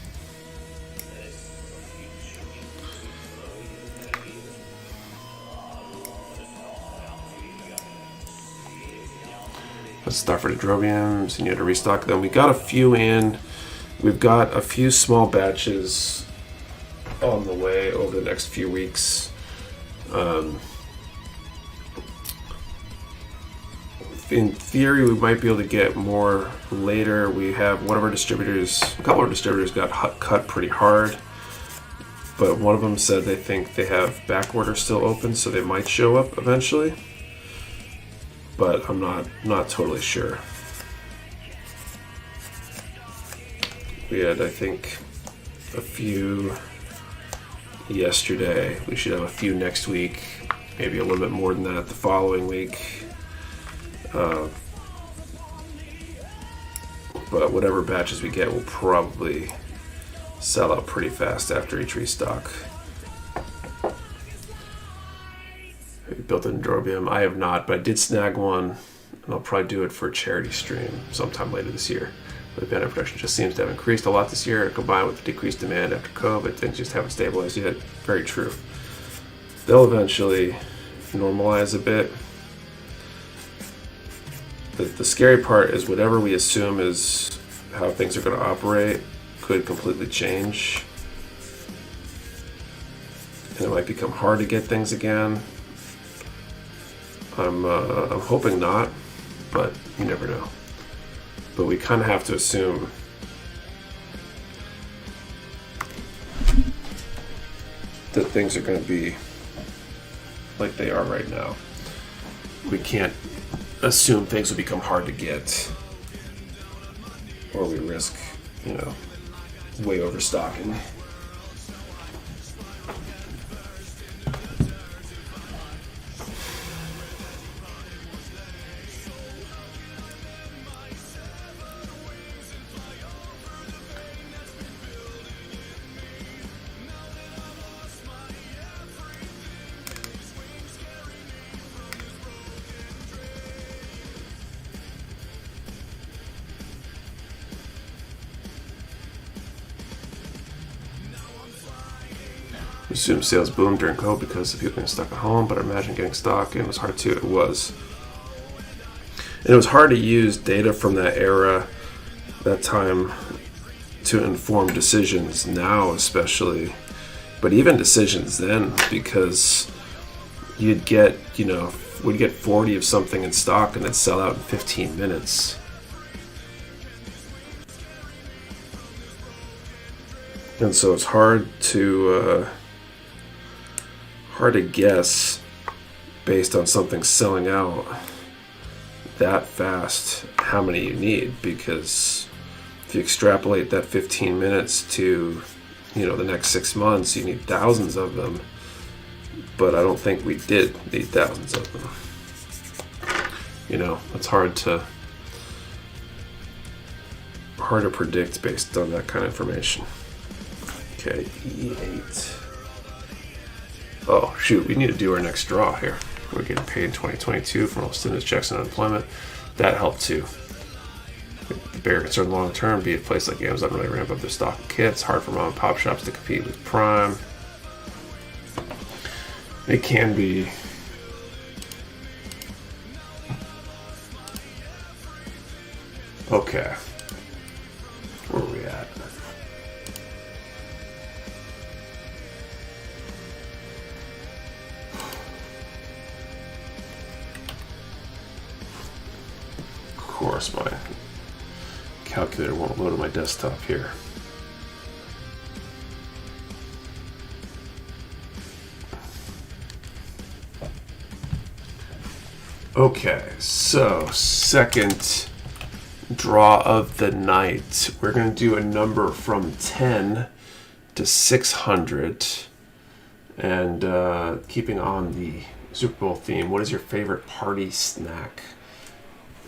Let's start for the Drobiums, and you had to restock them. We got a few in. We've got a few small batches on the way over the next few weeks. In theory, we might be able to get more later. We have one of our distributors, a couple of distributors got cut pretty hard, but one of them said they think they have back order still open, so they might show up eventually. But I'm not totally sure. We had, I think, a few yesterday. We should have a few next week, maybe a little bit more than that the following week. But whatever batches we get will probably sell out pretty fast after each restock. Built in Drobium. I have not, but I did snag one, and I'll probably do it for a charity stream sometime later this year. The Bandai production just seems to have increased a lot this year, combined with the decreased demand after COVID. Things just haven't stabilized yet. Very true. They'll eventually normalize a bit. The scary part is whatever we assume is how things are going to operate could completely change. And it might become hard to get things again. I'm hoping not, but you never know. But we kind of have to assume that things are going to be like they are right now. We can't assume things will become hard to get, or we risk, way overstocking. Assume sales boomed during COVID because the people being stuck at home, but I imagine getting stock in was hard too. It was. And it was hard to use data from that era, that time, to inform decisions now especially. But even decisions then, because we'd get 40 of something in stock and it'd sell out in 15 minutes. And so it's hard to guess based on something selling out that fast how many you need, because if you extrapolate that 15 minutes to the next 6 months, you need thousands of them. But I don't think we did need thousands of them. It's hard to predict based on that kind of information. Okay, E8. Oh, shoot, we need to do our next draw here. We're getting paid in 2022 from all stimulus checks and unemployment. That helped too. The bigger concern long term, be it places like Amazon really ramp up their stock of kits. Hard for mom and pop shops to compete with Prime. It can be Okay. Where are we at? Of course, my calculator won't load on my desktop here. Okay, so second draw of the night. We're going to do a number from 10 to 600. And keeping on the Super Bowl theme, what is your favorite party snack?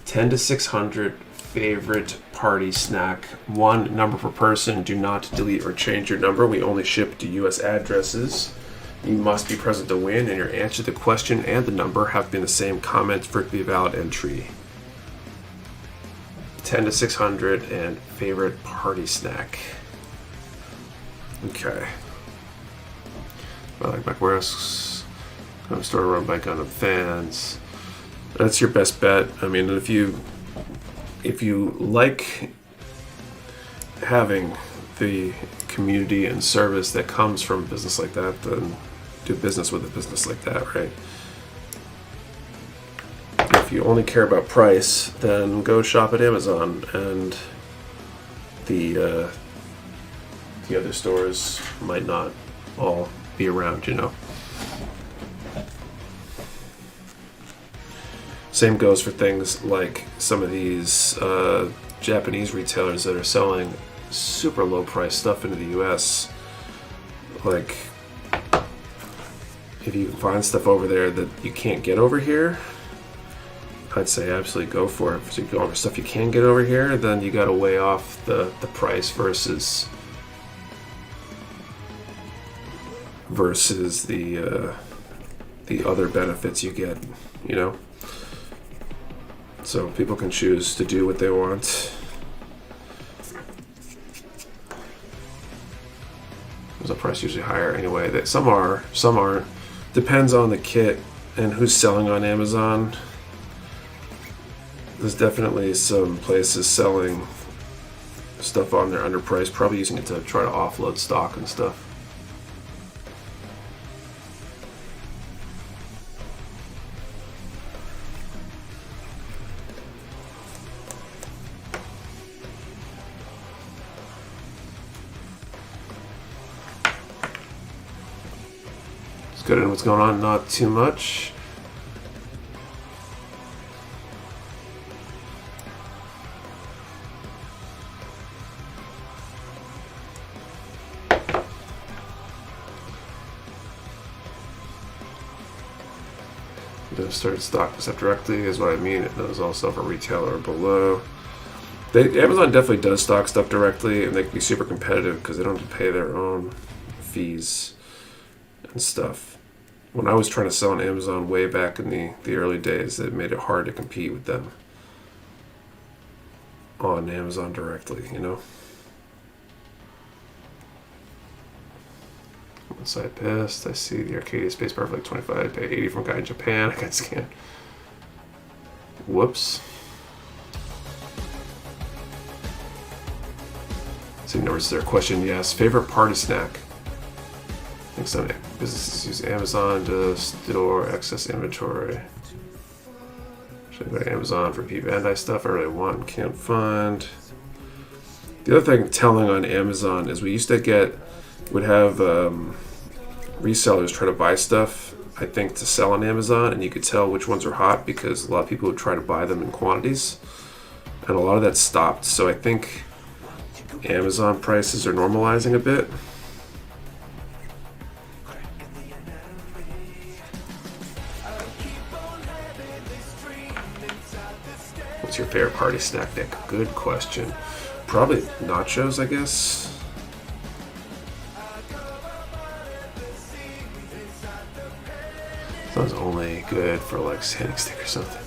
10 to 600 favorite party snack. One number per person. Do not delete or change your number. We only ship to U.S. addresses. You must be present to win, and your answer to the question and the number have been the same comment for it to be a valid entry. 10 to 600 and favorite party snack. Okay. I like Mecha Warehouse. I'm starting to run by Gundam fans. That's your best bet. I mean, if you like having the community and service that comes from a business like that, then do business with a business like that, right? If you only care about price, then go shop at Amazon, and the other stores might not all be around, you know. Same goes for things like some of these Japanese retailers that are selling super low price stuff into the US. Like, if you find stuff over there that you can't get over here, I'd say absolutely go for it. So if you go over stuff you can get over here, then you gotta weigh off the price versus the other benefits you get, you know. So people can choose to do what they want. There's a price usually higher anyway. That some are, some aren't. Depends on the kit and who's selling on Amazon. There's definitely some places selling stuff on there underpriced, probably using it to try to offload stock and stuff. It's good in what's going on, not too much. Start stock stuff directly is what I mean. It knows also for retailer or below. Amazon definitely does stock stuff directly, and they can be super competitive because they don't have to pay their own fees and stuff. When I was trying to sell on Amazon way back in the early days, it made it hard to compete with them on Amazon directly, you know. Side pissed. I see the Arcadia space bar for like 25. I pay 80 from a guy in Japan. I got scanned. Whoops. So numbers is there a question? Yes. Favorite party snack? I think some businesses use Amazon to store excess inventory. Should I go to Amazon for P Bandai stuff I really want? Can't find. The other thing telling on Amazon is we used to would have resellers try to buy stuff, I think, to sell on Amazon, and you could tell which ones are hot because a lot of people would try to buy them in quantities, and a lot of that stopped. So I think Amazon prices are normalizing a bit. What's your favorite party snack, Nick? Good question. Probably nachos, I guess. Sounds only good for like standing stick or something.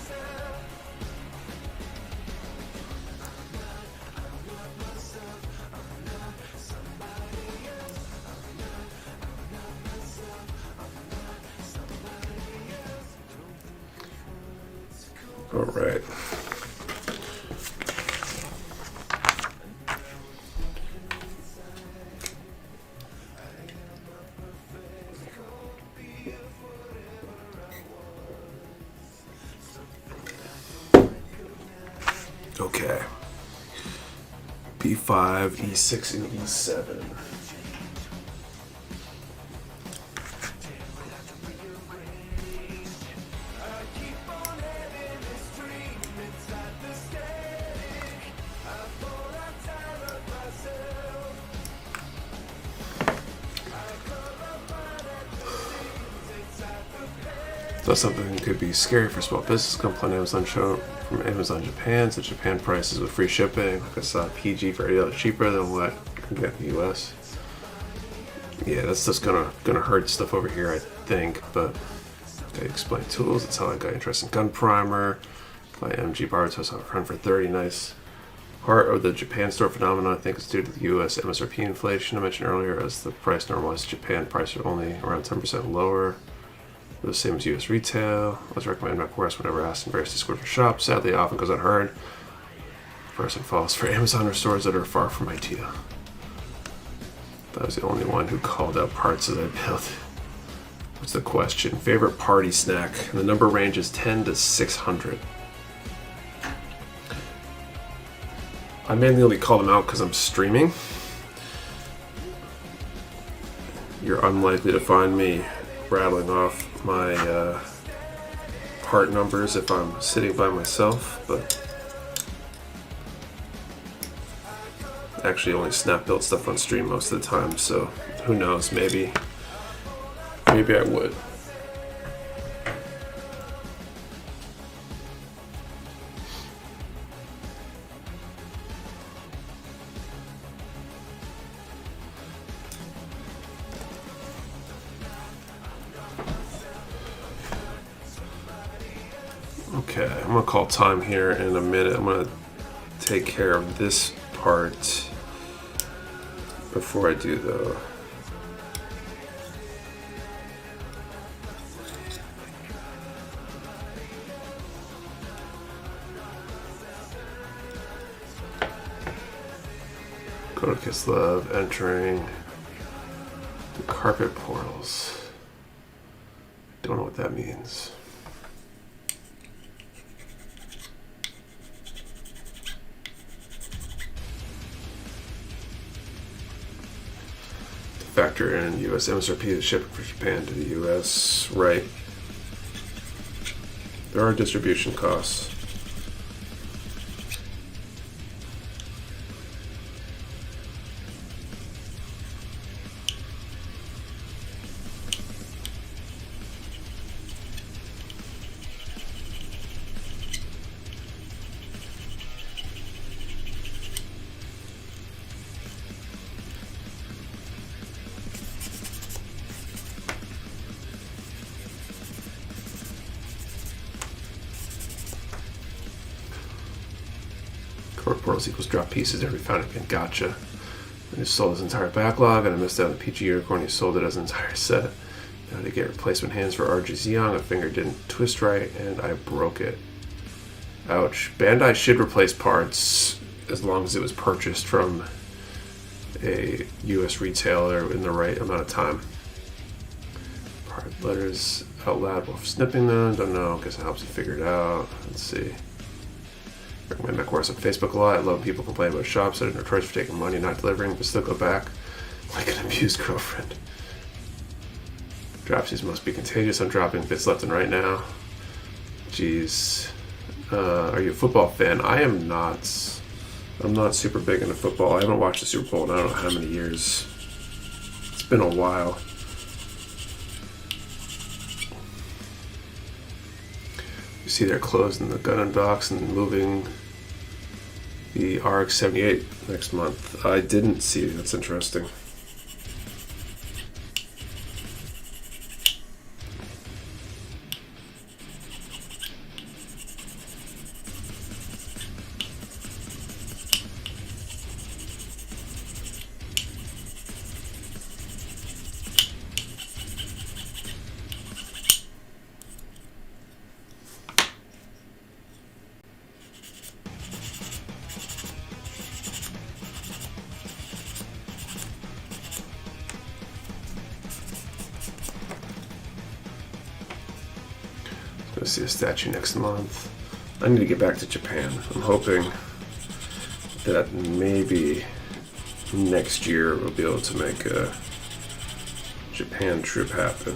All right. Okay. B5, E6, and E7. So something could be scary for small business. Complaint Amazon show from Amazon Japan. So Japan prices with free shipping. Like I saw PG for $80 cheaper than what you can get in the US. Yeah, that's just gonna hurt stuff over here, I think. But they explain tools. That's how I got interested in gun primer. By MG Bartos on run for 30. Nice. Part of the Japan store phenomenon, I think, is due to the U.S. MSRP inflation I mentioned earlier. As the price normalized, Japan prices are only around 10% lower. The same as U.S. retail. I was recommending Mecha Warehouse whenever asked in various Discord for shops. Sadly, it often goes unheard. The person falls for Amazon or stores that are far from IKEA. That was the only one who called out parts that I built. What's the question? Favorite party snack? And the number range is 10 to 600. I mainly only call them out because I'm streaming. You're unlikely to find me rattling off my part numbers if I'm sitting by myself, but actually only snap build stuff on stream most of the time, so who knows, maybe I would. Okay, I'm gonna call time here in a minute. I'm gonna take care of this part before I do the go to Kislev, entering the carpet portals. Don't know what that means. Factor in U.S. MSRP to ship from Japan to the U.S. Right. There are distribution costs. Portals equals drop pieces every found again. Gotcha. And he sold his entire backlog, and I missed out on the PG Unicorn. He sold it as an entire set. Now to get replacement hands for RG Zeong, a finger didn't twist right, and I broke it. Ouch. Bandai should replace parts as long as it was purchased from a U.S. retailer in the right amount of time. Part letters out loud while snipping them. Don't know. Guess it helps you figure it out. Let's see. I recommend Mecha Warehouse on Facebook a lot. I love when people complain about shops that are notorious for taking money, not delivering, but still go back like an abused girlfriend. Dropsies must be contagious. I'm dropping bits left and right now. Jeez. Are you a football fan? I am not. I'm not super big into football. I haven't watched the Super Bowl in I don't know how many years. It's been a while. You see they're closing the Gundam docks and moving the RX-78 next month. I didn't see it. That's interesting. Go see a statue next month. I need to get back to Japan. I'm hoping that maybe next year we'll be able to make a Japan trip happen.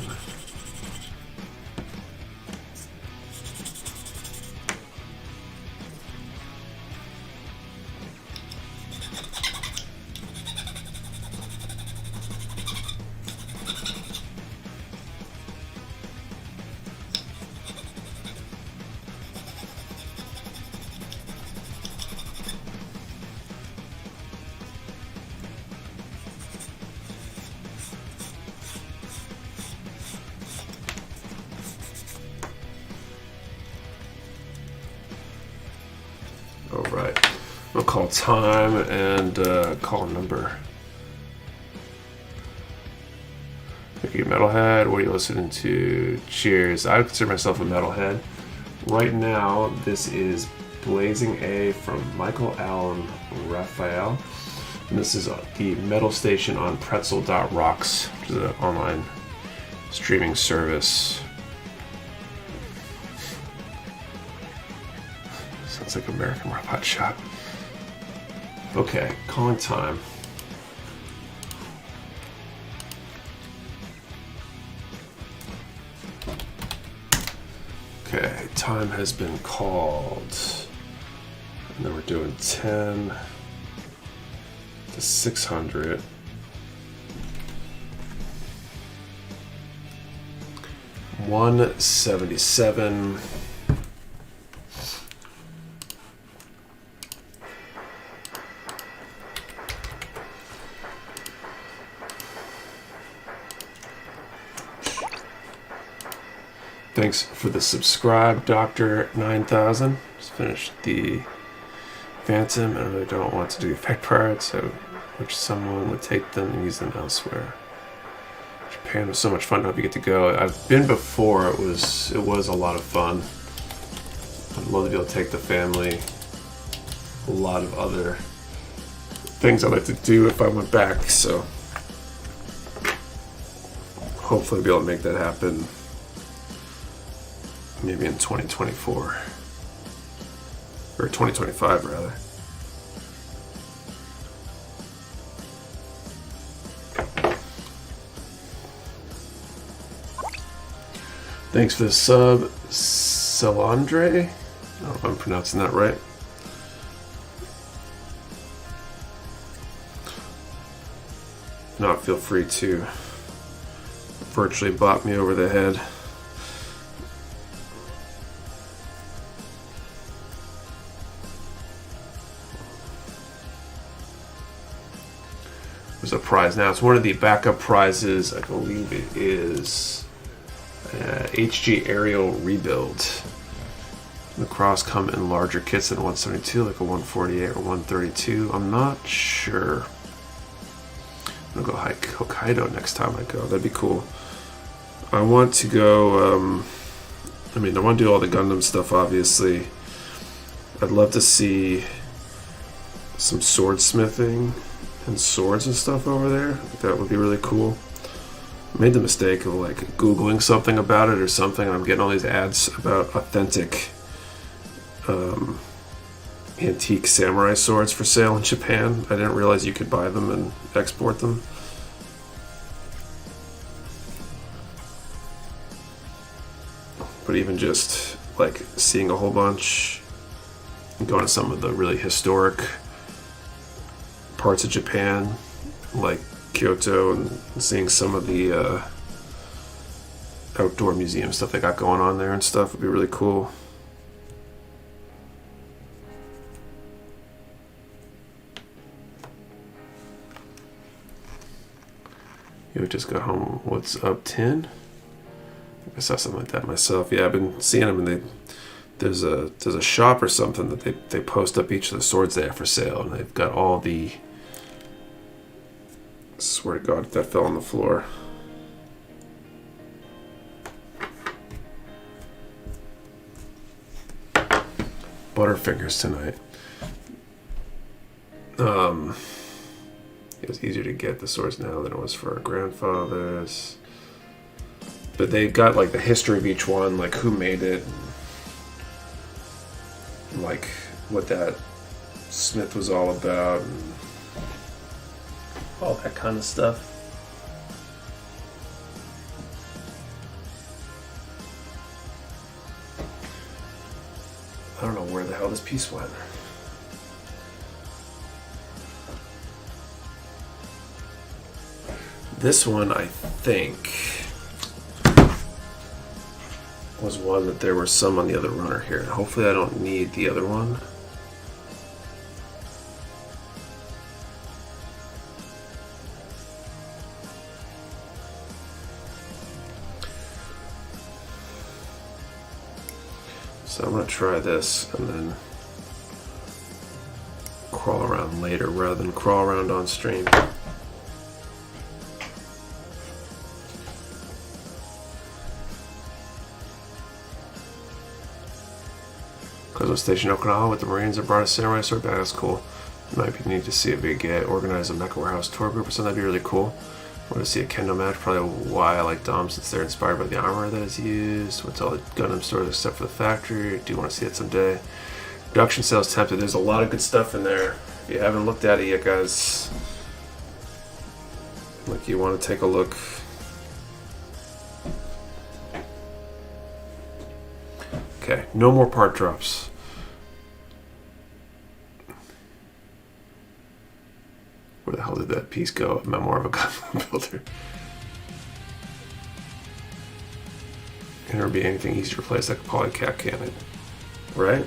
Alright, I'll call time and call number. Okay, metalhead, what are you listening to? Cheers. I would consider myself a metalhead. Right now, this is Blazing A from Michael Allen Raphael. And this is the metal station on pretzel.rocks, which is an online streaming service. Sounds like American Robot Shop. Okay, calling time. Okay, time has been called. And then we're doing 10 to 600. 177. Thanks for the subscribe, Dr. 9000. Just finished the Phantom. I really don't want to do effect parts. I wish someone would take them and use them elsewhere. Japan was so much fun. I hope you get to go. I've been before. It was a lot of fun. I'd love to be able to take the family. A lot of other things I'd like to do if I went back. So hopefully be able to make that happen. Maybe in 2024. Or 2025, rather. Thanks for the sub, Celandre. I don't know if I'm pronouncing that right. If not, feel free to virtually bop me over the head. A prize now. It's one of the backup prizes. I believe it is HG Aerial Rebuild. The cross come in larger kits than 172, like a 148 or 132. I'm not sure. I'm gonna go hike Hokkaido next time I go. That'd be cool. I want to go. I want to do all the Gundam stuff. Obviously, I'd love to see some swordsmithing and swords and stuff over there. That would be really cool. I made the mistake of like Googling something about it or something. I'm getting all these ads about authentic antique samurai swords for sale in Japan. I didn't realize you could buy them and export them. But even just like seeing a whole bunch, going to some of the really historic parts of Japan, like Kyoto, and seeing some of the outdoor museum stuff they got going on there and stuff would be really cool. You would just go home. What's up, 10? I saw something like that myself. Yeah, I've been seeing them, and there's a shop or something that they post up each of the swords they have for sale, and they've got all the. I swear to God, that fell on the floor. Butterfingers tonight. It was easier to get the swords now than it was for our grandfathers. But they've got like the history of each one, like who made it, like what that Smith was all about, and all that kind of stuff. I don't know where the hell this piece went. This one, I think, was one that there were some on the other runner here. Hopefully I don't need the other one. So I'm going to try this and then crawl around later rather than crawl around on stream. Kozo Station Okinawa with the Marines that brought a samurai sword back. That's cool. Might be neat to see if we get organize a Mecha Warehouse tour group or something. That'd be really cool. I want to see a kendo match. Probably why I like Dom, since they're inspired by the armor that is used. What's all the Gundam stores except for the factory. Do want to see it someday. Production sales tempted. There's a lot of good stuff in there. If you haven't looked at it yet, guys, like, you want to take a look. Okay, no more part drops. Where the hell did that piece go? A Memoir of a Gundam Builder. Can there be anything easy to replace like a polycat cannon? Right?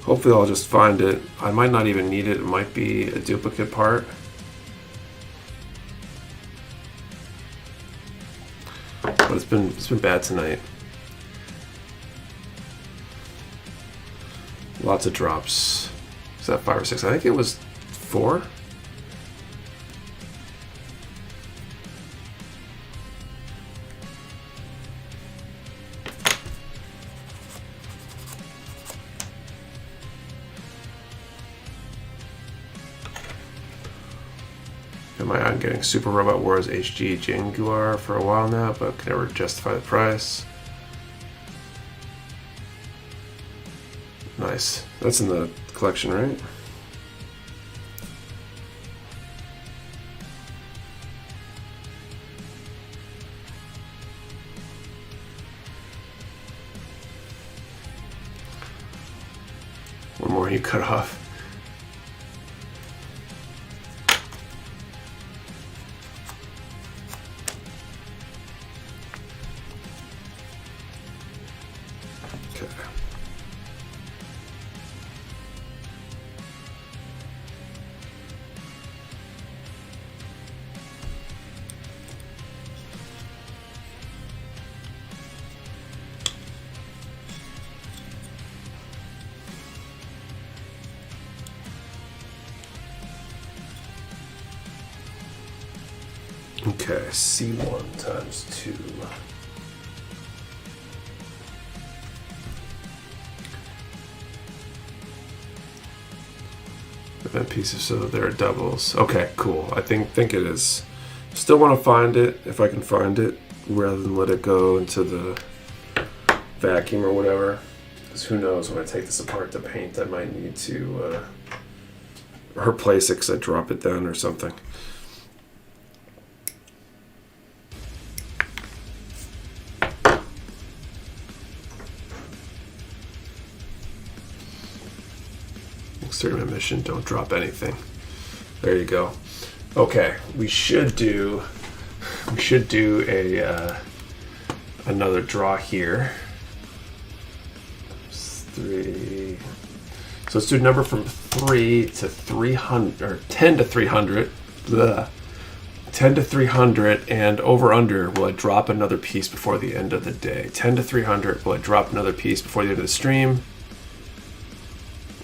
Hopefully I'll just find it. I might not even need it. It might be a duplicate part. But it's been bad tonight. Lots of drops. Is that 5 or 6? I think it was 4. Am I on getting Super Robot Wars HG Jaguar for a while now, but can never justify the price. Nice. That's in the collection, right? One more you cut off. Okay, C1 times 2. Event pieces, so there are doubles. Okay, cool. I think it is. Still want to find it if I can find it, rather than let it go into the vacuum or whatever. Because who knows, when I take this apart to paint, I might need to replace it because I drop it down or something. Experiment mission, don't drop anything. There you go. Okay, we should do a another draw here. 3. So let's do a number from 3 to 300, or 10 to 300. Blah. 10 to 300, and over under, will I drop another piece before the end of the day? 10 to 300, will I drop another piece before the end of the stream?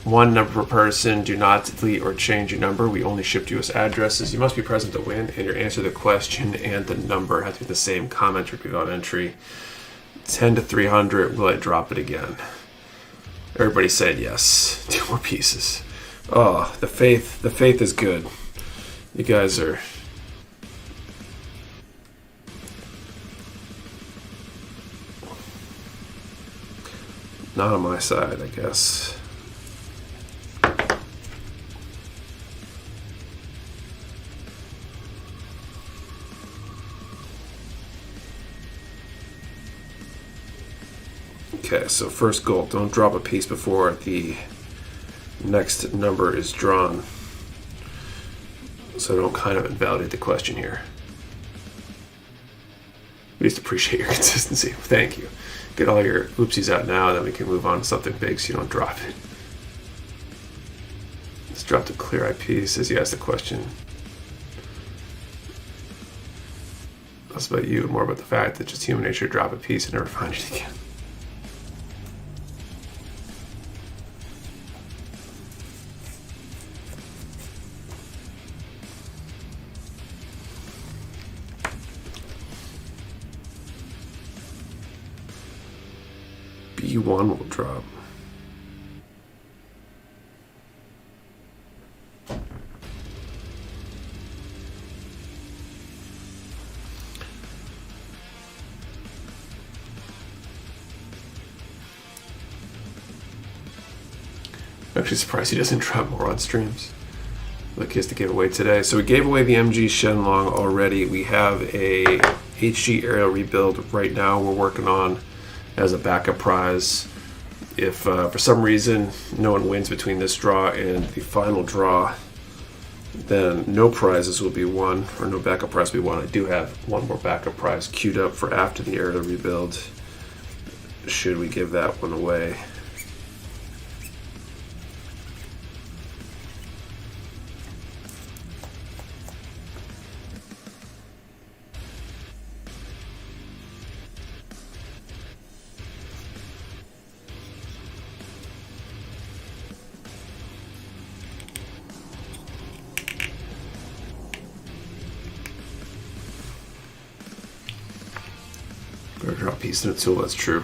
1 number per person. Do not delete or change your number. We only ship US addresses. You must be present to win, and your answer to the question and the number have to be the same. Comment repeat on entry. 10 to 300. Will I drop it again? Everybody said yes. 2 more pieces. Oh, the faith is good. You guys are. Not on my side, I guess. Okay, so first goal, don't drop a piece before the next number is drawn. So don't kind of invalidate the question here. We just appreciate your consistency. Thank you. Get all your oopsies out now, then we can move on to something big so you don't drop it. Let's drop the clear IP, says you asked the question. Less about you and more about the fact that just human nature to drop a piece and never find it again. B1 will drop. I'm actually surprised he doesn't drop more on streams. Like he has to give away today. So we gave away the MG Shenlong already. We have a HG aerial rebuild right now we're working on as a backup prize. If for some reason no one wins between this draw and the final draw, then no prizes will be won, or no backup prize will be won. I do have one more backup prize queued up for after the aerial rebuild, should we give that one away. Better drop a piece in a tool, that's true.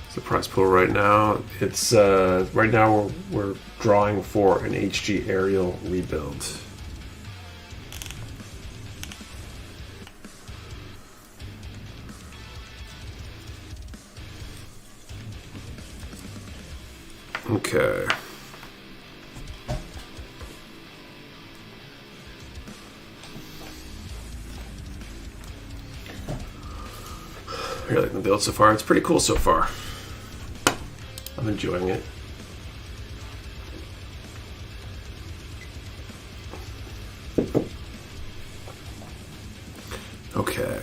It's the prize pool right now. It's right now we're drawing for an HG aerial rebuild. Okay. Really liking the build so far. It's pretty cool so far. I'm enjoying it. Okay.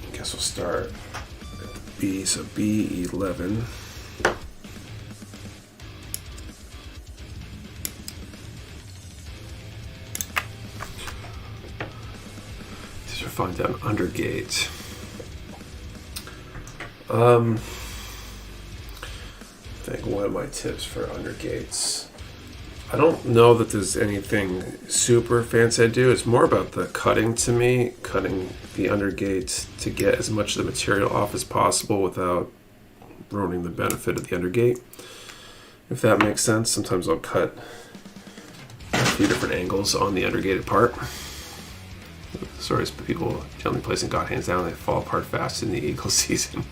I guess we'll start at B, so B11. Find out undergate. I think one of my tips for undergates, I don't know that there's anything super fancy I do. It's more about the cutting to me, cutting the undergate to get as much of the material off as possible without ruining the benefit of the undergate, if that makes sense. Sometimes I'll cut a few different angles on the undergated part. Stories people generally placing God hands down, they fall apart fast in the eagle season.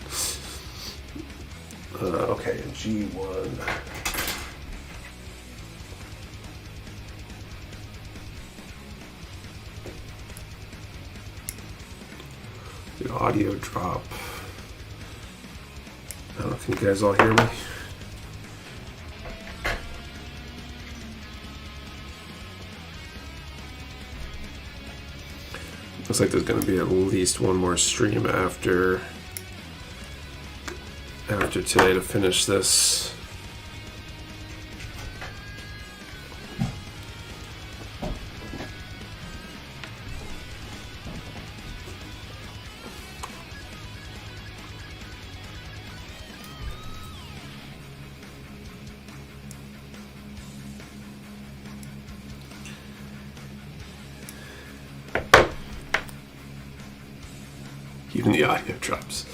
Okay, G1. The audio drop. I don't know, can you guys all hear me? Looks like there's going to be at least one more stream after today to finish this. Even the audio drops.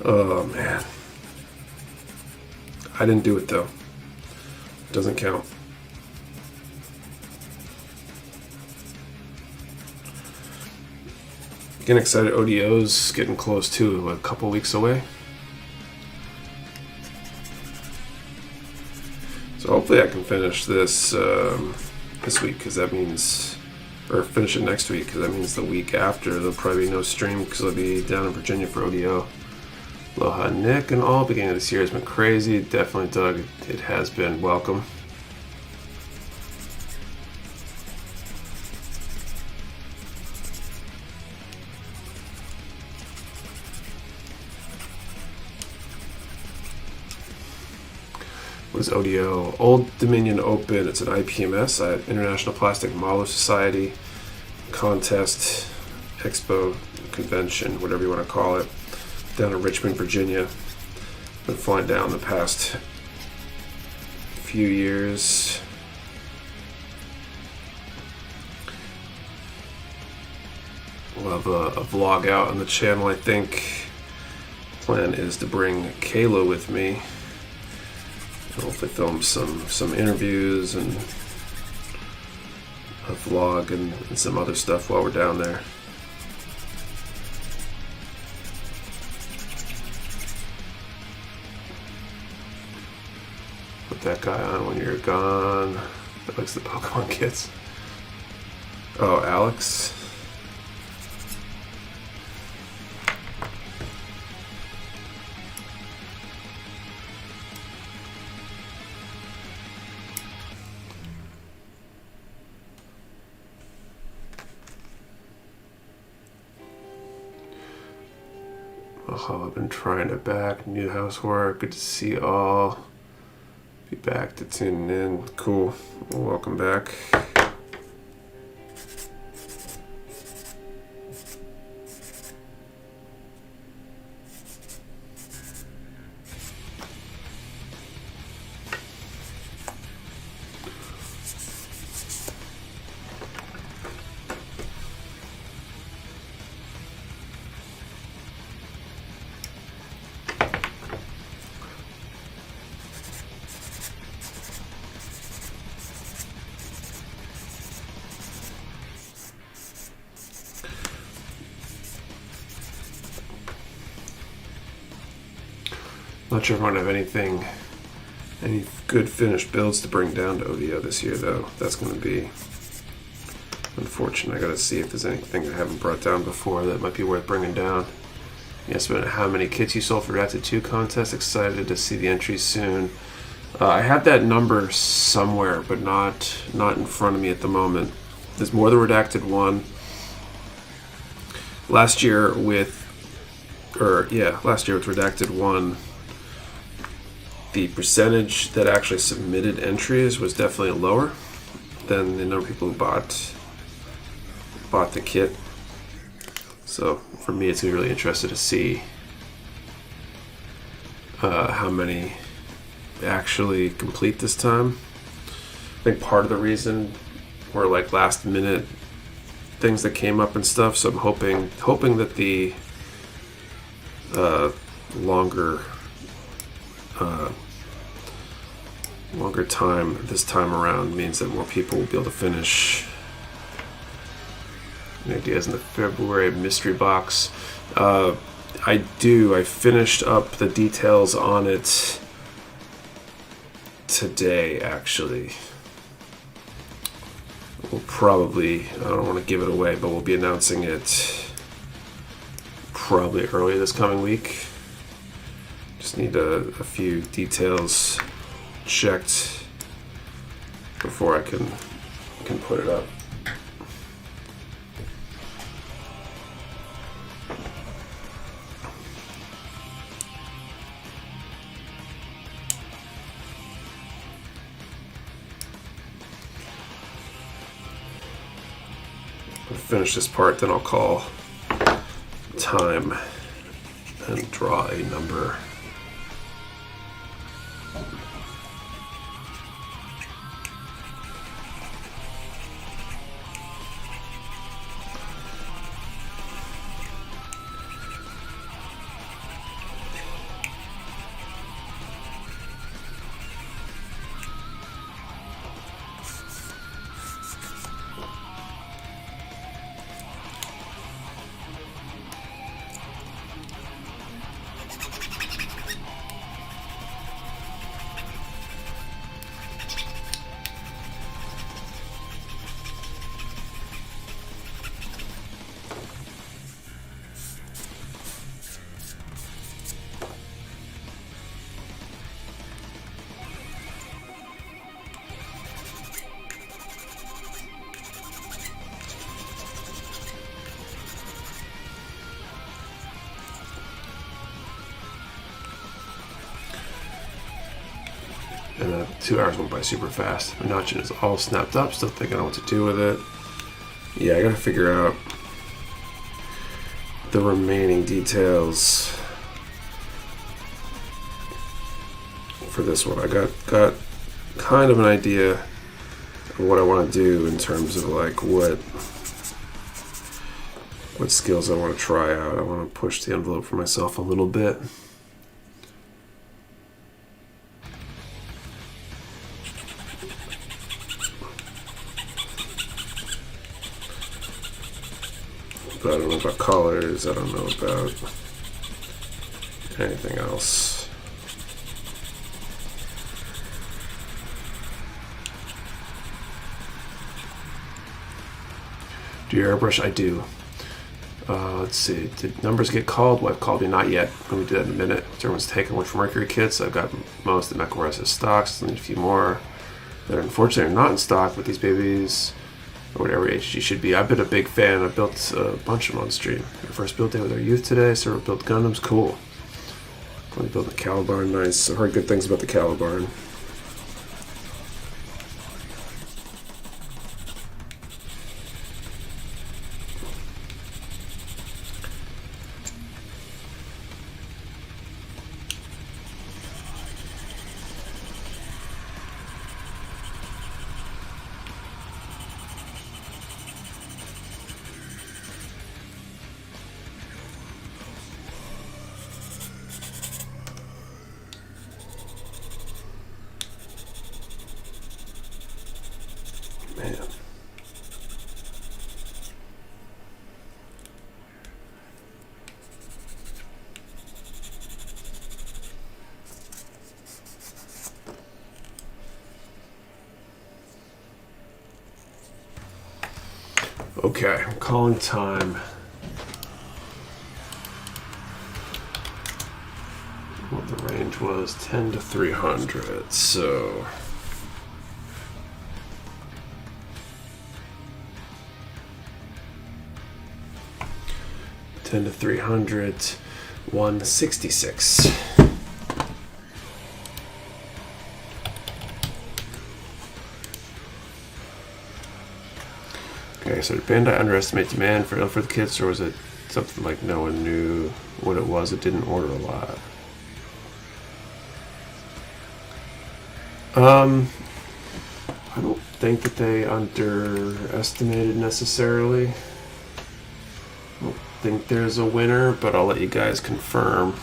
Oh man. I didn't do it though. Doesn't count. Getting excited. ODO's getting close too, a couple weeks away. So hopefully I can finish this this week, because that means, or finish it next week, because that means the week after there'll probably be no stream, because I'll be down in Virginia for ODO. Aloha Nick and all. Beginning of this year has been crazy. Definitely, Doug, it has been. Welcome. Was ODO Old Dominion Open. It's an IPMS, International Plastic Model Society contest, expo, convention, whatever you want to call it, down in Richmond, Virginia. Been flying down the past few years. We'll have a vlog out on the channel, I think. Plan is to bring Kayla with me. Hopefully film some interviews and a vlog and some other stuff while we're down there. Put that guy on when you're gone. That likes the Pokemon kits. Oh, Alex. Oh, I've been trying to back. New housework. Good to see you all. Be back to tuning in. Cool. Well, welcome back. Not sure if I'm going to have any good finished builds to bring down to ODO this year, though. That's going to be unfortunate. I got to see if there's anything I haven't brought down before that might be worth bringing down. Yes, but how many kits you sold for Redacted 2 contest? Excited to see the entries soon. I have that number somewhere, but not in front of me at the moment. There's more than Redacted 1. Last year with Redacted 1, the percentage that actually submitted entries was definitely lower than the number of people who bought the kit. So for me, it's gonna be really interesting to see how many actually complete this time. I think part of the reason were like last minute things that came up and stuff. So I'm hoping that the longer time this time around means that more people will be able to finish. Any ideas in the February mystery box? I finished up the details on it today, actually. We'll probably, I don't want to give it away, but we'll be announcing it probably early this coming week. Just need a few details checked before I can put it up. I'll finish this part, then I'll call time and draw a number. And 2 hours went by super fast. My notching is all snapped up, still thinking on what to do with it. Yeah, I gotta figure out the remaining details for this one. I got kind of an idea of what I want to do in terms of like what skills I want to try out. I want to push the envelope for myself a little bit. But I don't know about colors. I don't know about anything else. Do you airbrush? I do. Let's see. Did numbers get called? Wife called me. Not yet. Let me do that in a minute. Everyone's taking which Mercury kits. I've got most of the Mecha Warehouse stocks. I need a few more that unfortunately are not in stock, but these babies, or whatever age you should be. I've been a big fan. I built a bunch of them on stream. Our first build day with our youth today. So we built Gundams. Cool. Going to build the Calibarn. Nice. I heard good things about the Calibarn. Man. Okay, I'm calling time. What the range was, 10 to 300, so... 10 to 300, 166. Okay, so did Bandai underestimate demand for the kits, or was it something like no one knew what it was? It didn't order a lot. I don't think that they underestimated necessarily. I don't think there's a winner, but I'll let you guys confirm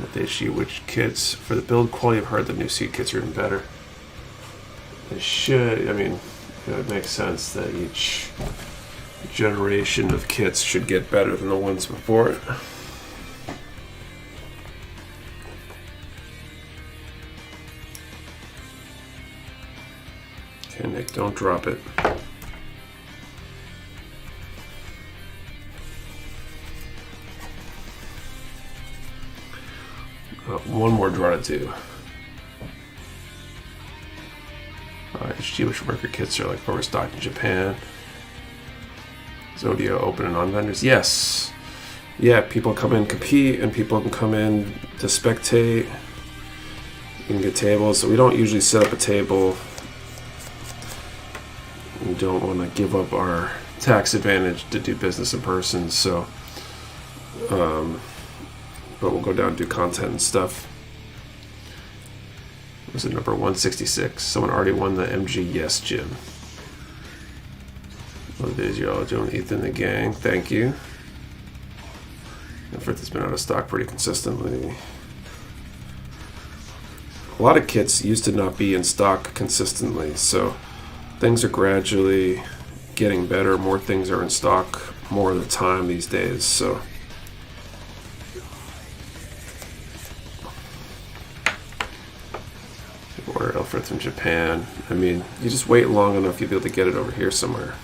that they issue which kits. For the build quality, I've heard the new seed kits are even better. They should, I mean, it would make sense that each generation of kits should get better than the ones before it. Okay, Nick, don't drop it. One more draw to do. HG, which worker kits are like overstocked in Japan. Zodio open and on vendors. Yes. Yeah, people come in compete and people can come in to spectate. You can get tables. So we don't usually set up a table. We don't want to give up our tax advantage to do business in person. So, but we'll go down and do content and stuff. Was it number 166? Someone already won the MG. Yes, Jim. What it is, y'all doing? Ethan, the gang. Thank you. Effort has been out of stock pretty consistently. A lot of kits used to not be in stock consistently, so things are gradually getting better. More things are in stock more of the time these days, so. Order Elfred from Japan. I mean, you just wait long enough, you'll be able to get it over here somewhere,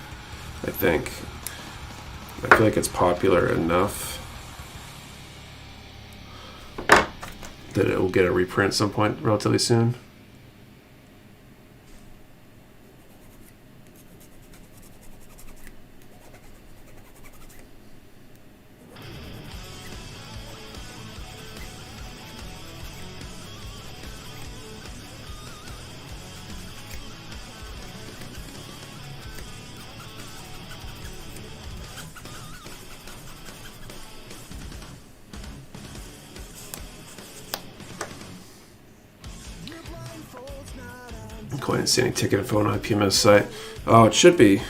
I think. I feel like it's popular enough that it will get a reprint some point relatively soon. Go ahead and see any ticket info on IPMS site. Oh, it should be. It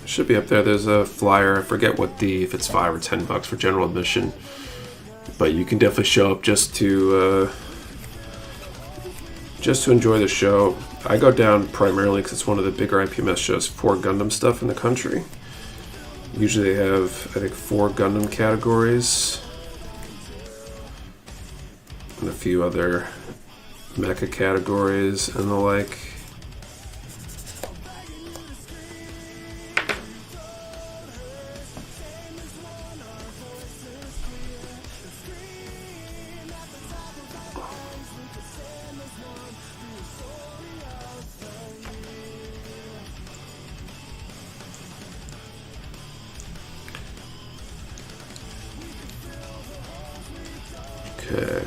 should be up there. There's a flyer. I forget if it's $5 or $10 for general admission. But you can definitely show up just to enjoy the show. I go down primarily because it's one of the bigger IPMS shows for Gundam stuff in the country. Usually they have, I think, 4 Gundam categories and a few other mecha categories and the like. Okay.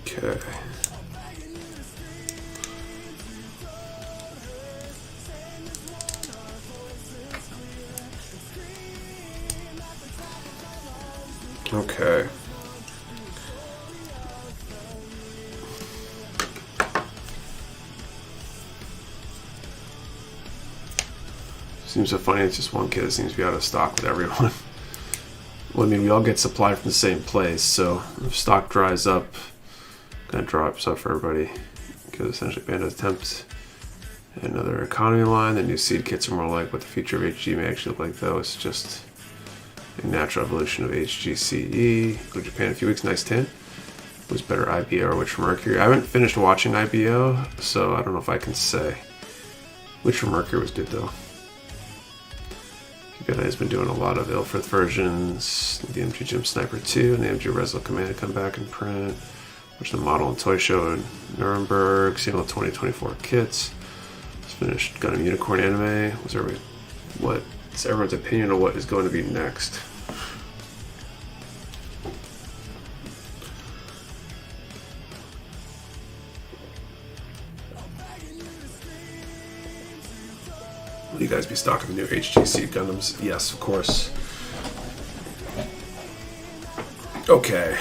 Okay. Okay. Seems so funny, it's just one kid that seems to be out of stock with everyone. Well, I mean, we all get supply from the same place, so if stock dries up, kind of drops up for everybody. Because essentially Bandit attempts another economy line. The new seed kits are more like what the future of HG may actually look like, though. It's just a natural evolution of HGCE. Go to Japan in a few weeks, nice 10. Was better IBO or Witch from Mercury? I haven't finished watching IBO, so I don't know if I can say. Witch from Mercury was good, though. Good has been doing a lot of Ilfrith versions, the MG Gym Sniper 2 and the MG Reslo Command come back in print, which the model and toy show in Nuremberg, seeing all 2024 kits. Just finished Gundam Unicorn anime. What's everyone's opinion on what is going to be next? Will you guys be stocking the new HGC Gundams? Yes, of course. Okay.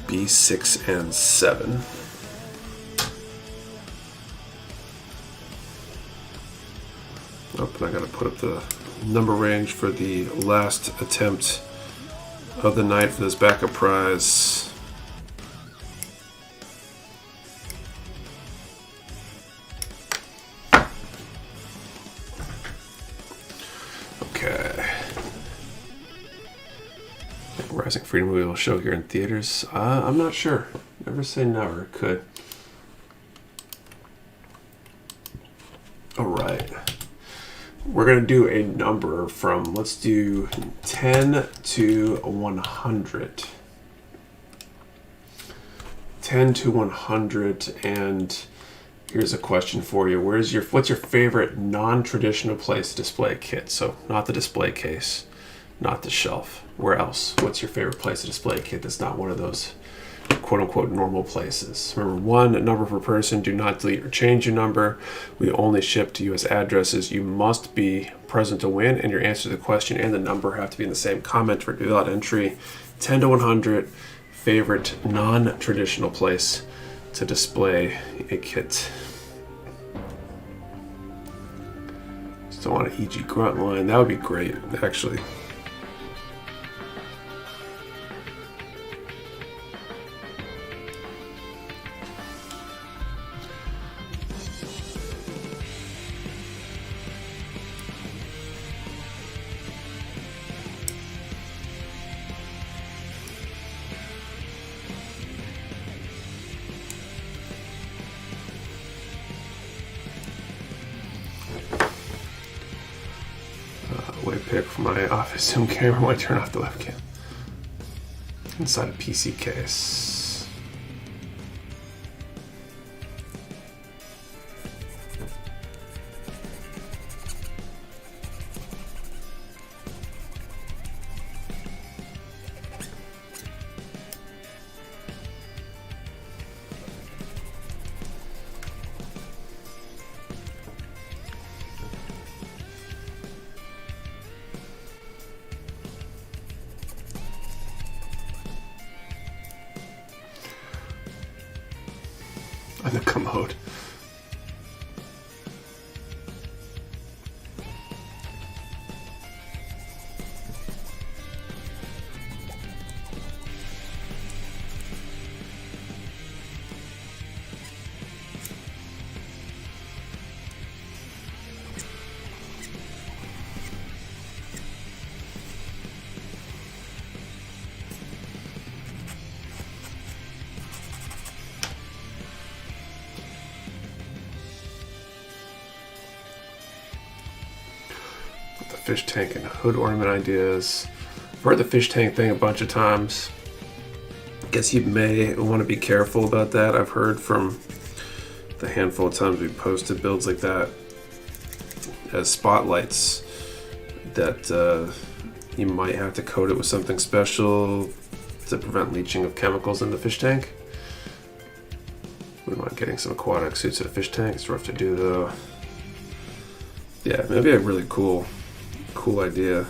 B6 and 7. Oh, and I gotta put up the number range for the last attempt of the night for this backup prize. Rising Freedom movie will show here in theaters. I'm not sure. Never say never. Could. All right. We're going to do a number from, let's do 10 to 100. 10 to 100, and here's a question for you. What's your favorite non-traditional place to display a kit? So not the display case, not the shelf. Where else? What's your favorite place to display a kit that's not one of those quote-unquote normal places? Remember, one number per person. Do not delete or change your number. We only ship to U.S. addresses. You must be present to win, and your answer to the question and the number have to be in the same comment for without entry. 10 to 100, favorite non-traditional place to display a kit. Still want an EG grunt line. That would be great, actually. Pick for my office Zoom camera when I turn off the webcam. Inside a PC case. on the commode. Fish tank and hood ornament ideas. I've heard the fish tank thing a bunch of times. I guess you may want to be careful about that. I've heard from the handful of times we posted builds like that as spotlights that you might have to coat it with something special to prevent leaching of chemicals in the fish tank. Wouldn't mind getting some aquatic suits at a fish tank. It's rough to do though. Yeah, maybe a really cool idea.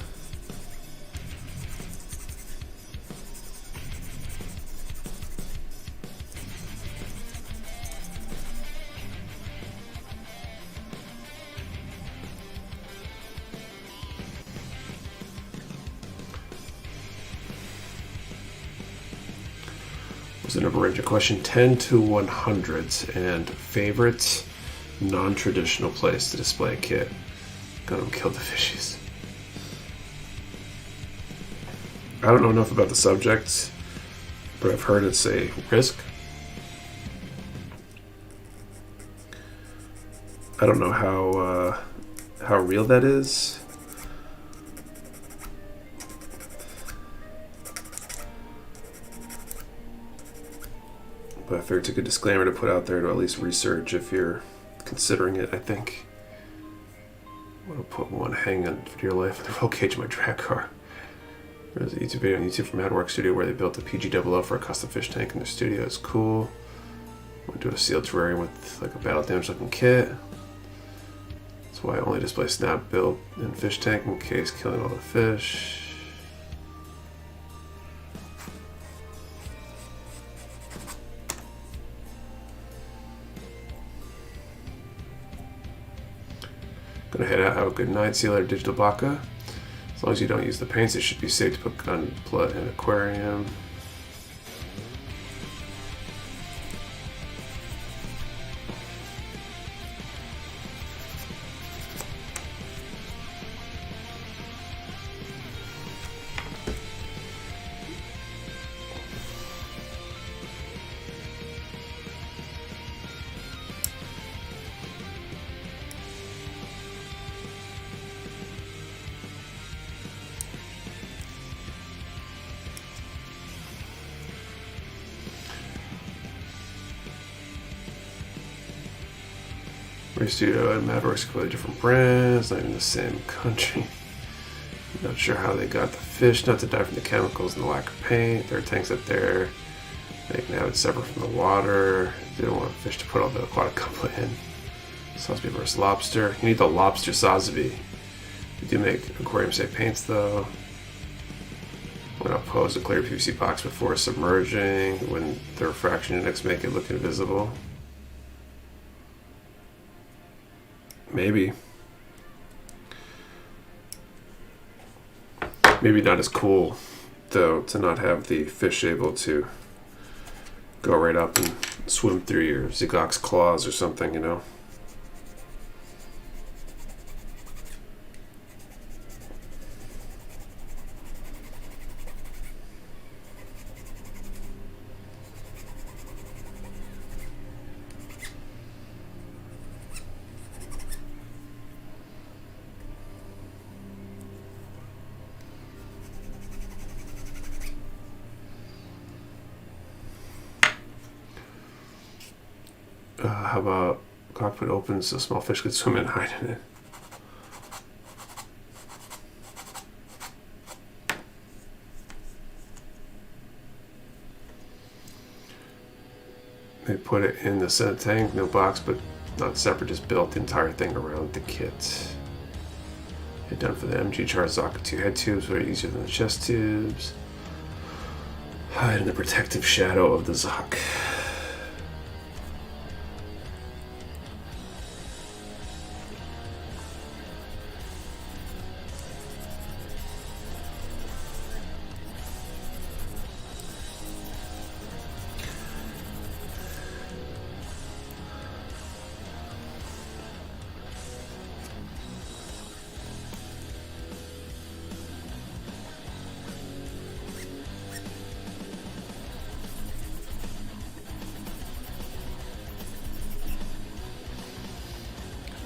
Was a number range of question 10 to 100 and favorite non-traditional place to display a kit. Gundam killed the fishies. I don't know enough about the subject, but I've heard it's a risk. I don't know how real that is. But I figured it's a good disclaimer to put out there to at least research if you're considering it, I think. I'm going to put one hang on for dear life in the roll cage of my drag car. There's a YouTube video on YouTube from Madwork Studio where they built a PG-00 for a custom fish tank in their studio. It's cool. I'm going to do a sealed terrarium with like a battle damage looking kit. That's why I only display snap build and fish tank in case killing all the fish. Gonna head out, have a good night. See you later, Digital Baka. As long as you don't use the paints, it should be safe to put gunpla in an aquarium. Studio and Madwork's completely different brands, not even the same country. Not sure how they got the fish not to die from the chemicals and the lack of paint. There are tanks up there. They can have it separate from the water. They don't want fish to put all the aquatic gunpla in. Sazabi versus lobster. You need the lobster Sazabi. We do make aquarium safe paints though. We're not pose a clear PVC box before submerging when the refraction index make it look invisible. Maybe not as cool though to not have the fish able to go right up and swim through your Zigok's claws or something, you know. How about cockpit opens so small fish could swim and hide in it? They put it in the center tank, no box, but not separate, just built the entire thing around the kit. It done for the MG Charizaka 2 head tubes, very easier than the chest tubes. Hide in the protective shadow of the Zoc.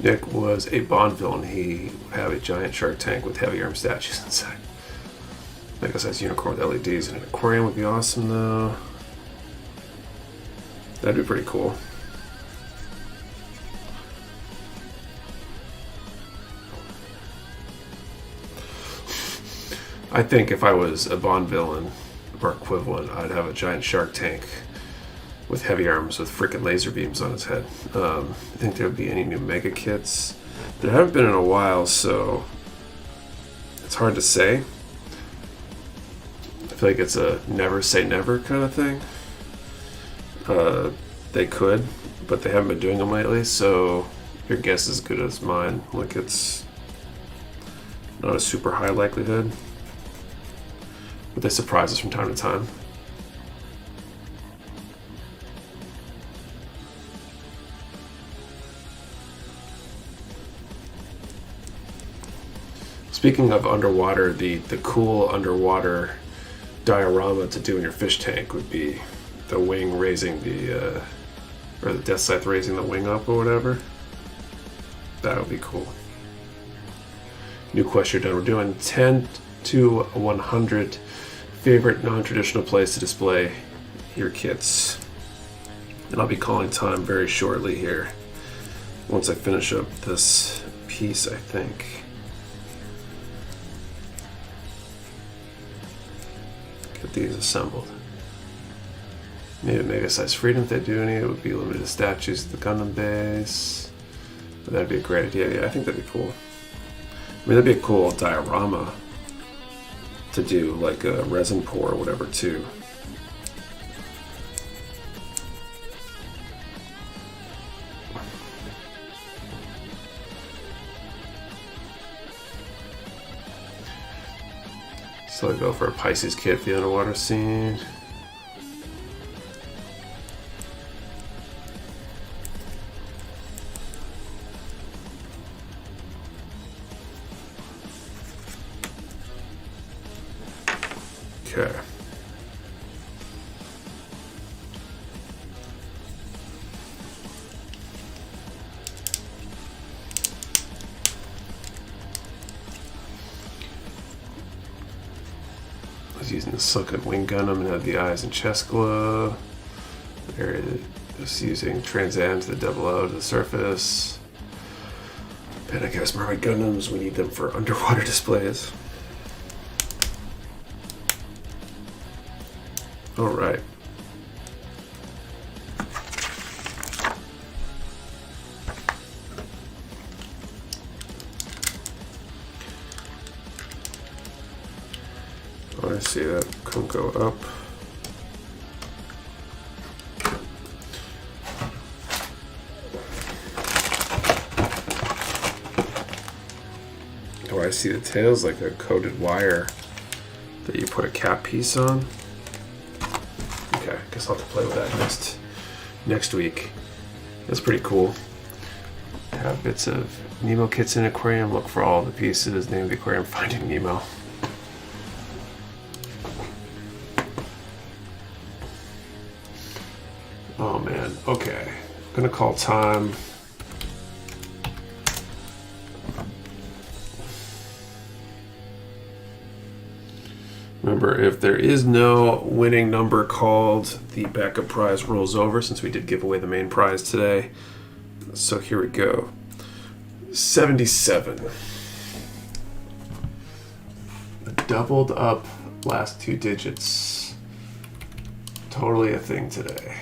Nick was a Bond villain. He would have a giant shark tank with heavy arm statues inside. Mega sized unicorn with LEDs in an aquarium would be awesome, though. That'd be pretty cool. I think if I was a Bond villain or equivalent, I'd have a giant shark tank with heavy arms with freaking laser beams on his head. I think there would be any new mega kits. There haven't been in a while, so it's hard to say. I feel like it's a never say never kind of thing. They could, but they haven't been doing them lately, so your guess is as good as mine. Like, it's not a super high likelihood, but they surprise us from time to time. Speaking of underwater, the cool underwater diorama to do in your fish tank would be the wing raising the, or the death scythe raising the wing up or whatever. That would be cool. New quest you're done. We're doing 10 to 100 favorite non-traditional place to display your kits. And I'll be calling time very shortly here once I finish up this piece, I think. Get these assembled. Maybe Mega Size Freedom if they do any. It would be limited to statues at the Gundam base. But that'd be a great idea. Yeah, I think that'd be cool. I mean, that'd be a cool diorama to do, like a resin pour or whatever, too. So I go for a Pisces kit for the underwater scene. Okay. I was using the Sunken Wing Gundam and had the eyes and chest glow. There, just using Trans-Am to the double O to the surface. And I guess Mermaid Gundams, we need them for underwater displays. All right. Oh, I see that. Can go up. Oh, I see the tail's like a coated wire that you put a cap piece on. Okay, I guess I'll have to play with that next week. That's pretty cool. Have bits of Nemo kits in aquarium. Look for all the pieces. Name of the aquarium, Finding Nemo. Oh man. Okay. I'm gonna call time. Remember, if there is no winning number called, the backup prize rolls over, since we did give away the main prize today. So here we go. 77. Doubled up last two digits. Totally a thing today.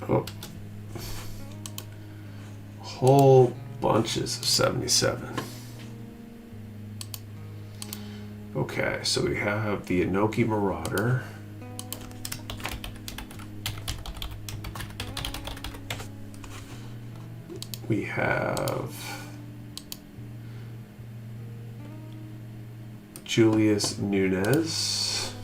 Oh. Whole bunches of 77. Okay, so we have the Inoki Marauder. We have Julius Nunez.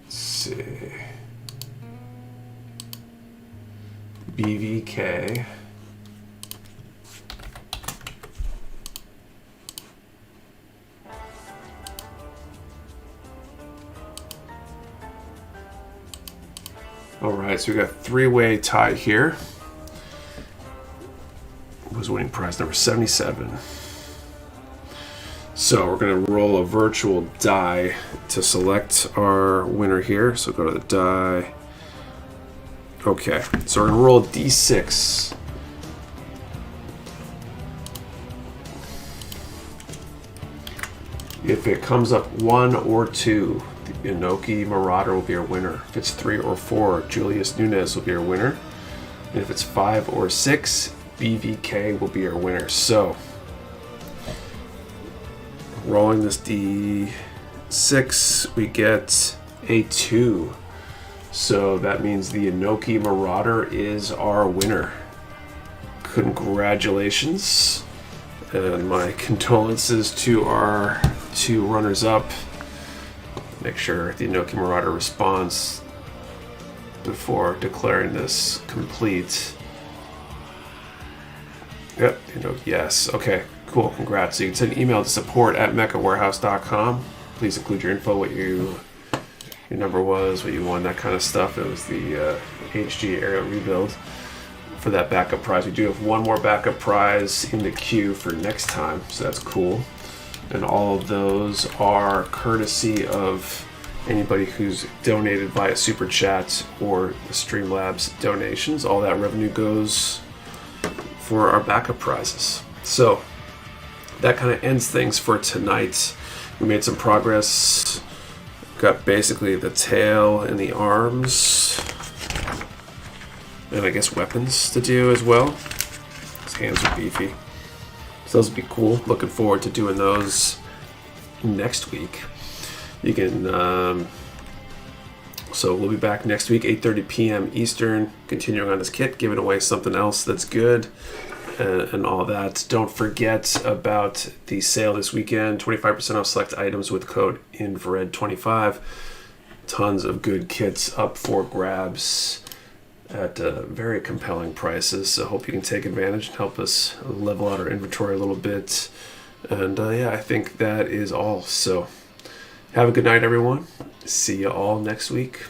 Let's see. BVK. right, so we got a three-way tie here. Was winning prize number 77. So we're going to roll a virtual die to select our winner here. So go to the die. Okay, so we're going to roll a d6. If it comes up 1 or 2, the Inoki Marauder will be our winner. If it's 3 or 4, Julius Nunez will be our winner. And if it's 5 or 6, BVK will be our winner. So, rolling this D6, we get a 2. So that means the Inoki Marauder is our winner. Congratulations. And my condolences to our 2 runners-up. Make sure the Inoki Marauder responds before declaring this complete. Yep, yes. Okay, cool. Congrats. So you can send an email to support@mechawarehouse.com. Please include your info, what your number was, what you won, that kind of stuff. It was the HG aerial rebuild for that backup prize. We do have one more backup prize in the queue for next time, so that's cool. And all of those are courtesy of anybody who's donated via Super Chat or the Streamlabs donations. All that revenue goes for our backup prizes. So that kind of ends things for tonight. We made some progress. Got basically the tail and the arms, and I guess weapons to do as well. His hands are beefy, so those would be cool. Looking forward to doing those next week. You can so we'll be back next week, 8:30 p.m. Eastern, continuing on this kit, giving away something else that's good and all that. Don't forget about the sale this weekend, 25% off select items with code INFRARED25. Tons of good kits up for grabs at very compelling prices. So hope you can take advantage and help us level out our inventory a little bit. And yeah, I think that is all. So have a good night, everyone. See you all next week.